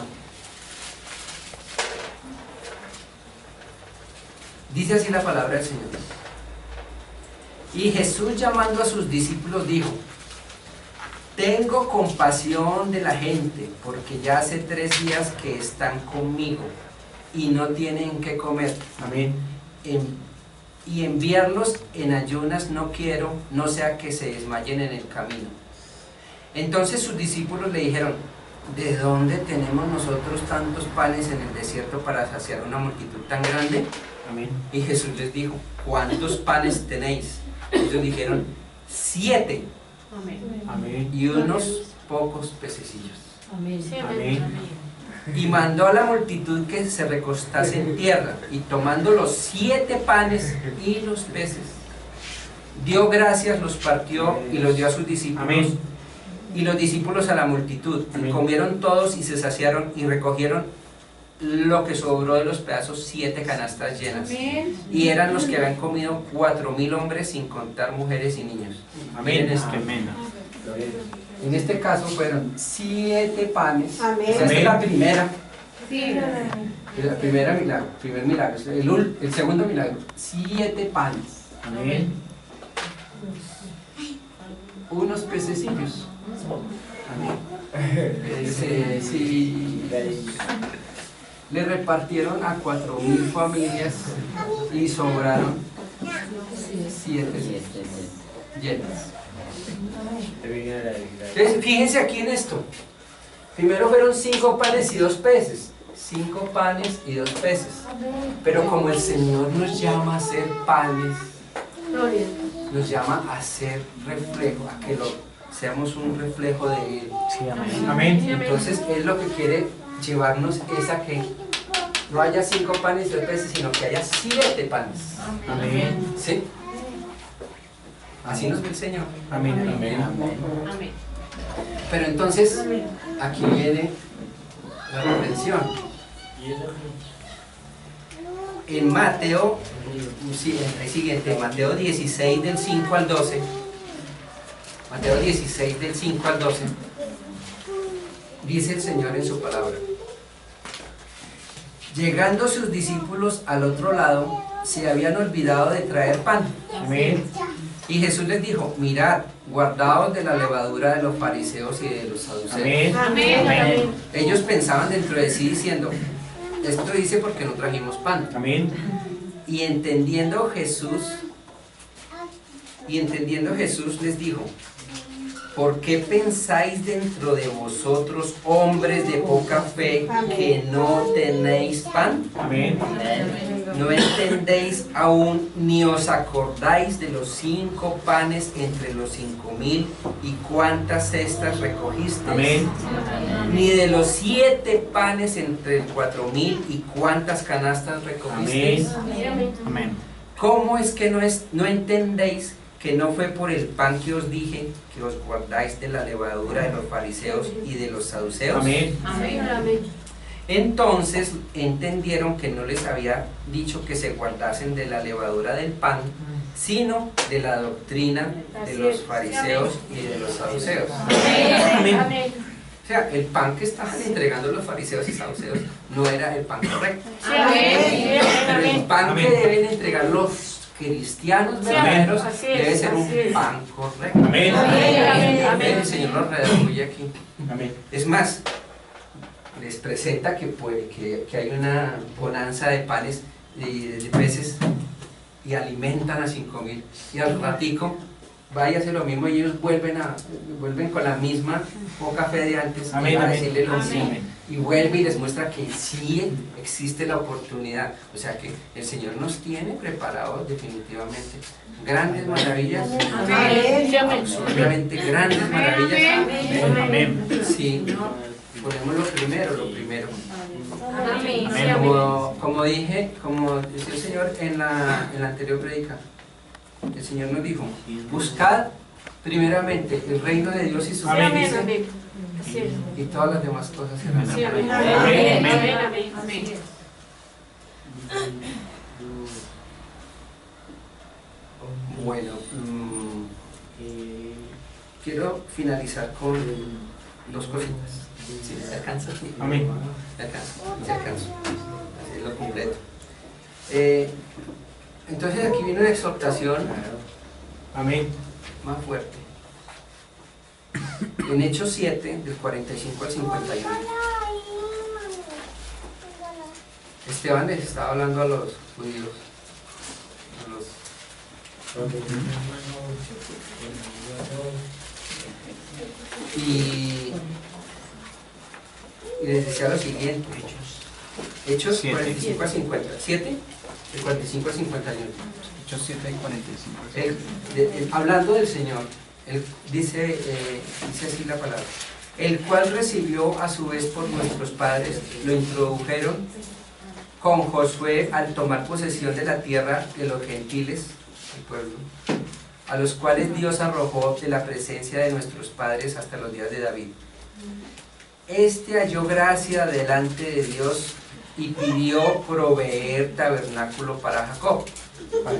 dice así la palabra del Señor. Y Jesús, llamando a sus discípulos, dijo: tengo compasión de la gente, porque ya hace 3 días que están conmigo y no tienen qué comer. Amén. Y enviarlos en ayunas no quiero, no sea que se desmayen en el camino. Entonces sus discípulos le dijeron: ¿de dónde tenemos nosotros tantos panes en el desierto para saciar una multitud tan grande? Amén. Y Jesús les dijo: ¿cuántos panes tenéis? Ellos dijeron: 7 Amén. y unos pocos pececillos. Amén. Amén. Y mandó a la multitud que se recostase en tierra, y tomando los 7 panes y los peces, dio gracias, los partió y los dio a sus discípulos. Amén. Y los discípulos a la multitud. Y Amén. comieron todos y se saciaron y recogieron lo que sobró de los pedazos, 7 canastas llenas. Y eran los que habían comido 4.000 hombres, sin contar mujeres y niños. Amén. Miren esto. Amén. En este caso fueron 7 panes. Amén. O sea, esta es la primera. Sí. El primer milagro, el segundo milagro, 7 panes, Amén. unos pececillos. Sí, le repartieron a 4.000 familias y sobraron 7 llenas. Entonces, fíjense aquí en esto. Primero fueron 5 panes y 2 peces. 5 panes y 2 peces. Pero como el Señor nos llama a ser panes, nos llama a ser reflejo, a que seamos un reflejo de Él. Sí, amén. Amén. Entonces Él lo que quiere llevarnos es a que no haya 5 panes y 2 peces, sino que haya 7 panes. Amén. ¿Sí? Así nos ve el Señor. Amén. Amén. Pero entonces, aquí viene la reprensión. En Mateo, el siguiente, Mateo 16 del 5 al 12, Mateo 16 del 5 al 12, dice el Señor en su palabra: llegando sus discípulos al otro lado, se habían olvidado de traer pan. Amén. Y Jesús les dijo: mirad, guardaos de la levadura de los fariseos y de los saduceos. Amén. Amén. Ellos pensaban dentro de sí diciendo: esto dice porque no trajimos pan. Amén. Y entendiendo Jesús les dijo: ¿por qué pensáis dentro de vosotros, hombres de poca fe, que no tenéis pan? Amén. ¿No entendéis aún ni os acordáis de los 5 panes entre los 5.000 y cuántas cestas recogisteis? Amén. Ni de los 7 panes entre 4.000 y cuántas canastas recogisteis? Amén. ¿Cómo es que no entendéis que no fue por el pan que os dije que os guardáis de la levadura de los fariseos y de los saduceos? Amén. Amén. Entonces entendieron que no les había dicho que se guardasen de la levadura del pan, sino de la doctrina de los fariseos y de los saduceos. Amén. O sea, el pan que estaban entregando los fariseos y saduceos no era el pan correcto. Amén. Pero el pan que Amén. deben entregar los cristianos Sí, verdaderos así es, debe ser un así es. pan correcto. Amén. El Señor nos redarguye aquí. Amén. Es más, les presenta que hay una bonanza de panes y de peces y alimentan a 5.000, y al ratico va y hace lo mismo y ellos vuelven con la misma poca fe de antes. Amén, a amén. decirle lo Amén. mismo, y vuelve y les muestra que sí existe la oportunidad. O sea que el Señor nos tiene preparados definitivamente grandes maravillas, absolutamente grandes maravillas. Amén. Sí, ponemos lo primero. Amén. Como decía el Señor en la anterior prédica, el Señor nos dijo: buscad primeramente el reino de Dios y su Amén. justicia, Así es. y todas las demás cosas serán Sí, amén. Amén. Amén. Bueno, quiero finalizar con 2 cositas. ¿Sí? ¿Se alcanza? Amén. Se alcanza. Así es lo completo. Entonces aquí viene una exhortación Amén. más fuerte. En Hechos 7, del 45 al 51, Esteban les estaba hablando a los judíos, y les decía lo siguiente. Hechos 45 a 50, 7, del 45 al 51. Hechos 7 y 45. Hablando del Señor, él dice así la palabra: el cual recibió a su vez por nuestros padres, lo introdujeron con Josué al tomar posesión de la tierra de los gentiles, el pueblo, a los cuales Dios arrojó de la presencia de nuestros padres hasta los días de David. Este halló gracia delante de Dios y pidió proveer tabernáculo para Jacob. Para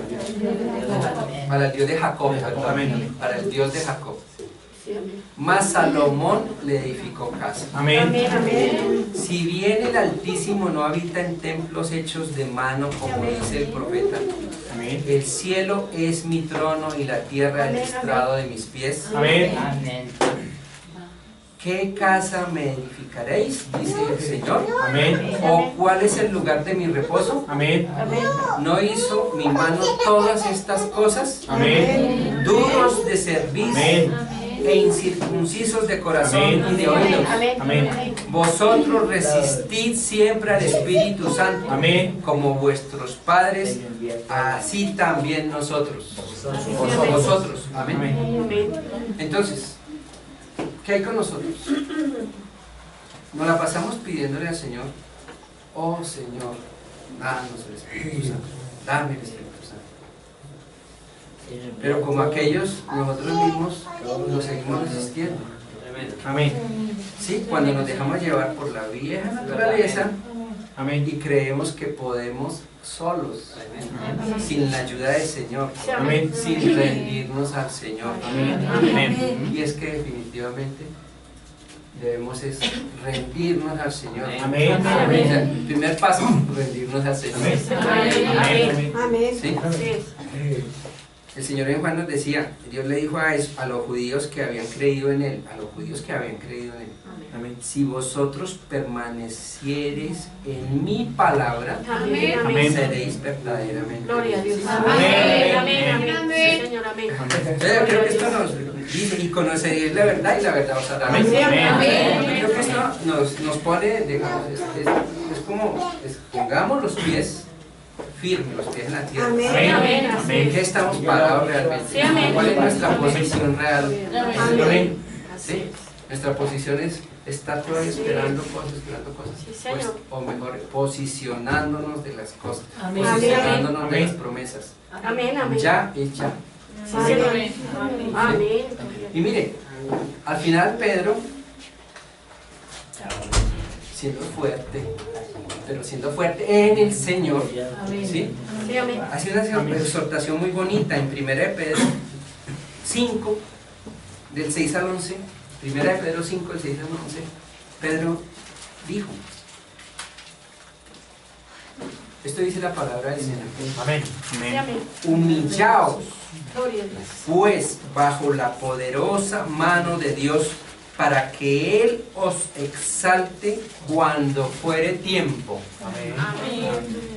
el Dios de Jacob, perdón, Amén. para el Dios de Jacob. Mas Salomón le edificó casa. Amén. Si bien el Altísimo no habita en templos hechos de mano, como dice el profeta, Amén. el cielo es mi trono y la tierra el estrado de mis pies. Amén. ¿Qué casa me edificaréis? Dice el Señor. Amén. ¿O cuál es el lugar de mi reposo? Amén. ¿No hizo mi mano todas estas cosas? Amén. Duros de servicio Amén. e incircuncisos de corazón Amén. y de oídos. Amén. Vosotros resistid siempre al Espíritu Santo, Amén. como vuestros padres, así también nosotros. Vosotros. Amén. Entonces, ¿qué hay con nosotros? Nos la pasamos pidiéndole al Señor oh Señor, danos el Espíritu Santo, dame el Espíritu Santo. Pero como aquellos, nosotros mismos nos seguimos resistiendo. Amén. ¿Sí? Cuando nos dejamos llevar por la vieja naturaleza Amén. y creemos que podemos solos, sin la ayuda del Señor, Amén. sin rendirnos al Señor. Amén. Y es que definitivamente debemos es rendirnos al Señor. Amén. O sea, el primer paso, rendirnos al Señor. Amén. Amén. ¿Sí? Así es. El Señor en Juan nos decía, Dios le dijo a los judíos que habían creído en Él, Amén. si vosotros permanecieres en mi palabra, Amén. Amén. seréis verdaderamente. Gloria a Dios. Amén. Amén. Amén. Sí, Señor, amén. Entonces, yo creo que esto nos dice, y conoceréis la verdad y la verdad os hará. Amén. Amén. Yo creo que esto nos pone, digamos, es como, pongamos los pies firmes, los pies en la tierra. Amén. Amén. ¿En qué estamos parados realmente? Sí, amén. ¿Cuál es nuestra posición real? Amén. ¿Sí? Nuestra posición es estar todavía esperando cosas, Sí, Señor. o mejor, posicionándonos de las cosas, Amén. posicionándonos de Amén. las promesas. Amén. Amén. Ya es ya. Sí, Señor. Amén. Amén. Y mire, al final Pedro, siendo fuerte, pero siendo fuerte en el Señor, ¿sí? Sí, amén. Hace una exhortación muy bonita en 1 de Pedro 5, del 6 al 11. 1 de Pedro 5, del 6 al 11. Pedro dijo, esto dice la palabra del Señor: Amén. Sí, amén. humillaos Gloria a Dios. pues bajo la poderosa mano de Dios, para que Él os exalte cuando fuere tiempo,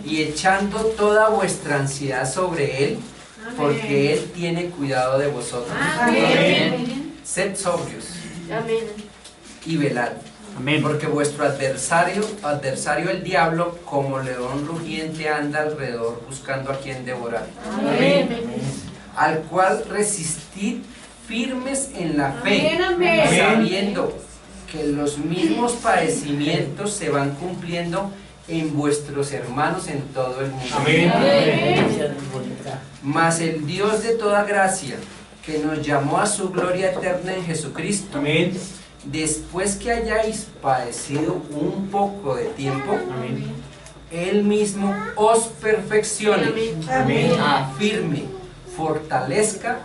y echando toda vuestra ansiedad sobre Él, porque Él tiene cuidado de vosotros. Amén. Sed sobrios Amén. y velad, Amén. porque vuestro adversario el diablo, como león rugiente, anda alrededor buscando a quien devorar, Amén. al cual resistid firmes en la fe, Amén. sabiendo que los mismos padecimientos se van cumpliendo en vuestros hermanos en todo el mundo. Amén. Mas el Dios de toda gracia, que nos llamó a su gloria eterna en Jesucristo, Amén. después que hayáis padecido un poco de tiempo, Amén. Él mismo os perfeccione, Amén. afirme, fortalezca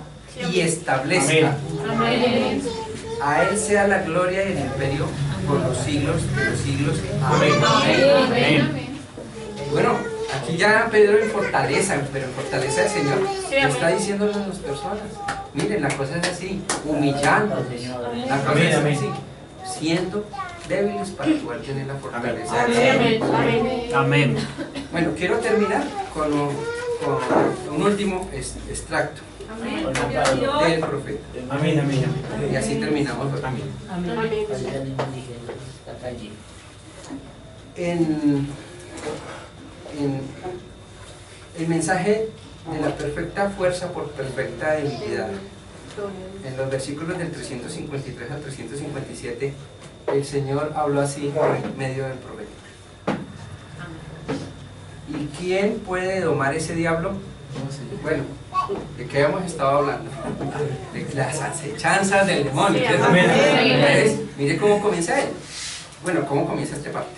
y establezca. Amén. A Él sea la gloria y el imperio por los siglos de los siglos. Amén. Amén. Bueno, aquí ya Pedro en fortaleza, pero en fortaleza del Señor, le está diciéndole a las personas: miren, la cosa es así, humillando. La cosa Amén, es amén. así, siendo débiles para poder tener la fortaleza. Amén. Amén. Amén. Bueno, quiero terminar con un último extracto del profeta. Amén. Amén. Y así terminamos hoy. Amén. Amén. En el mensaje de la perfecta fuerza por perfecta debilidad, en los versículos del 353 al 357, el Señor habló así por medio del profeta. ¿Y quién puede domar ese diablo? Bueno, ¿de qué hemos estado hablando? De las acechanzas del demonio, Sí, ¿cierto? amén. Entonces, mire cómo comienza él. Bueno, ¿cómo comienza esta parte?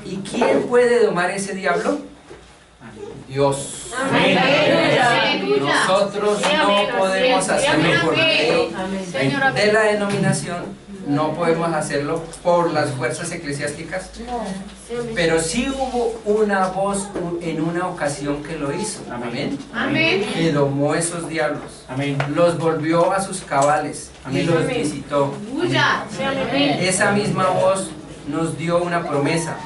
¿Y quién puede domar ese diablo? Dios. Amén. Nosotros no podemos hacerlo por medio Señor, de la denominación, no podemos hacerlo por las fuerzas eclesiásticas, pero sí hubo una voz en una ocasión que lo hizo. Amén. Amén. Que domó esos diablos, Amén. los volvió a sus cabales y Amén. los visitó. Bulla. Esa misma voz nos dio una promesa: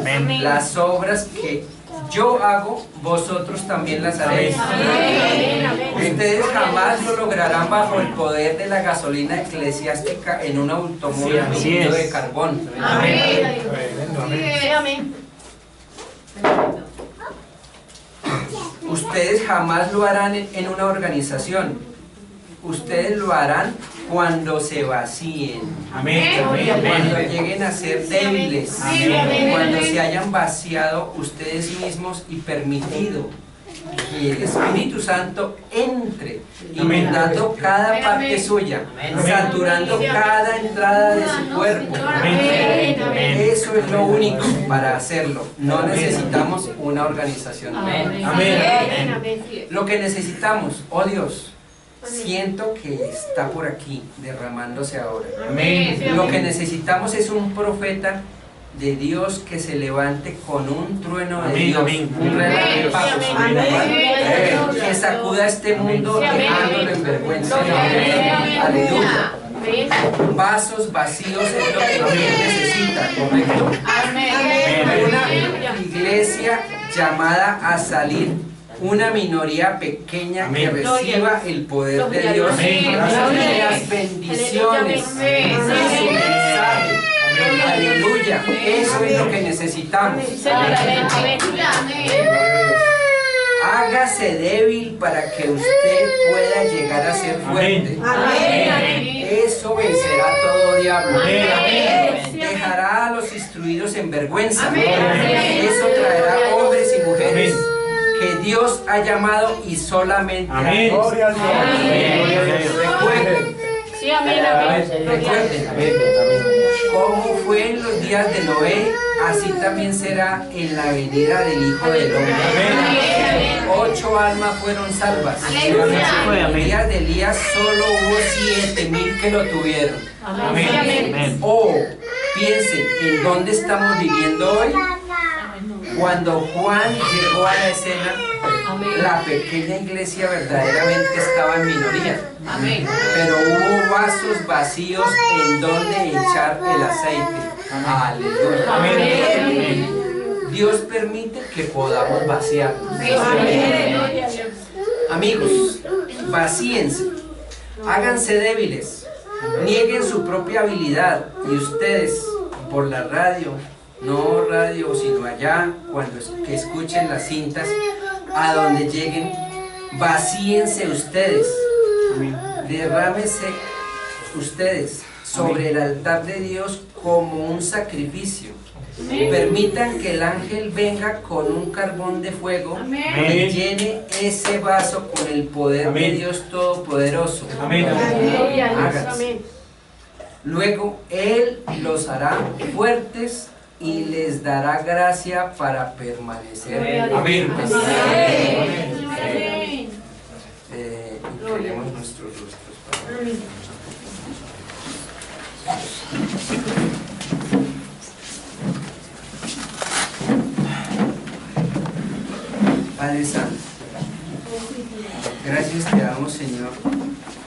Amén. las obras que yo hago, vosotros también las haréis. Ustedes jamás lo lograrán bajo el poder de la gasolina eclesiástica en un automóvil Así movido es. de carbón. Amén. Ustedes jamás lo harán en una organización. ustedes lo harán cuando se vacíen, Amén. cuando lleguen a ser débiles, cuando se hayan vaciado ustedes mismos y permitido que el Espíritu Santo entre, inundando cada parte suya, saturando cada entrada de su cuerpo. Eso es lo único para hacerlo. No necesitamos una organización. Lo que necesitamos, oh Dios, siento que está por aquí derramándose ahora. Lo que necesitamos es un profeta de Dios que se levante con un trueno de Dios, un relámpago, que sacuda este mundo dejándolo en vergüenza. Aleluya. Vasos vacíos es lo que Dios necesita, ¿correcto? Una iglesia llamada a salir, una minoría pequeña que reciba el poder de Dios y las bendiciones de su mensaje. Aleluya, eso es lo que necesitamos. Hágase débil para que usted pueda llegar a ser fuerte. Eso vencerá todo diablo. Dejará a los instruidos en vergüenza. Eso traerá hombres y mujeres que Dios ha llamado y solamente a Dios. Recuerden, como fue en los días de Noé, así también será en la venida del Hijo del Hombre. 8 almas fueron salvas. En los días de Elías solo hubo 7,000 que lo tuvieron. Oh, piensen en dónde estamos viviendo hoy. Cuando Juan llegó a la escena, la pequeña iglesia verdaderamente estaba en minoría. Pero hubo vasos vacíos en donde echar el aceite. Aleluya. Dios permite que podamos vaciarnos. Amigos, vacíense, háganse débiles, nieguen su propia habilidad y ustedes por la radio, no radio sino allá, cuando que escuchen las cintas, a donde lleguen, vacíense ustedes, derrámense ustedes sobre el altar de Dios como un sacrificio. Permitan que el ángel venga con un carbón de fuego y llene ese vaso con el poder de Dios Todopoderoso. Háganse. Luego Él los hará fuertes y les dará gracia para permanecer. Inclinemos nuestros rostros para Dios. Padre Santo, gracias te damos, Señor,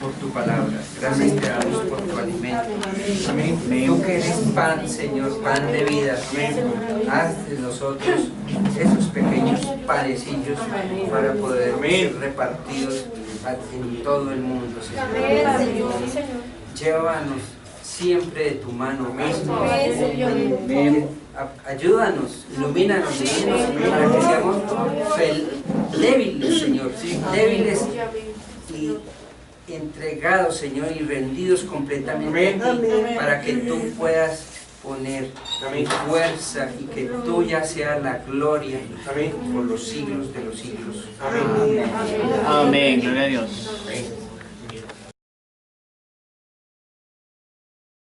por tu palabra. Gracias te damos por tu alimento. Tú que eres pan, Señor, pan de vida. Haz de nosotros esos pequeños panecillos para poder ser repartidos en todo el mundo, Señor. Llévanos siempre de tu mano mismo. Ayúdanos, ilumínanos, para que seamos débiles, Señor, débiles y entregados, Señor, y rendidos completamente a ti, para que tú puedas poner fuerza y que tuya sea la gloria por los siglos de los siglos. Amén. Gloria a Dios.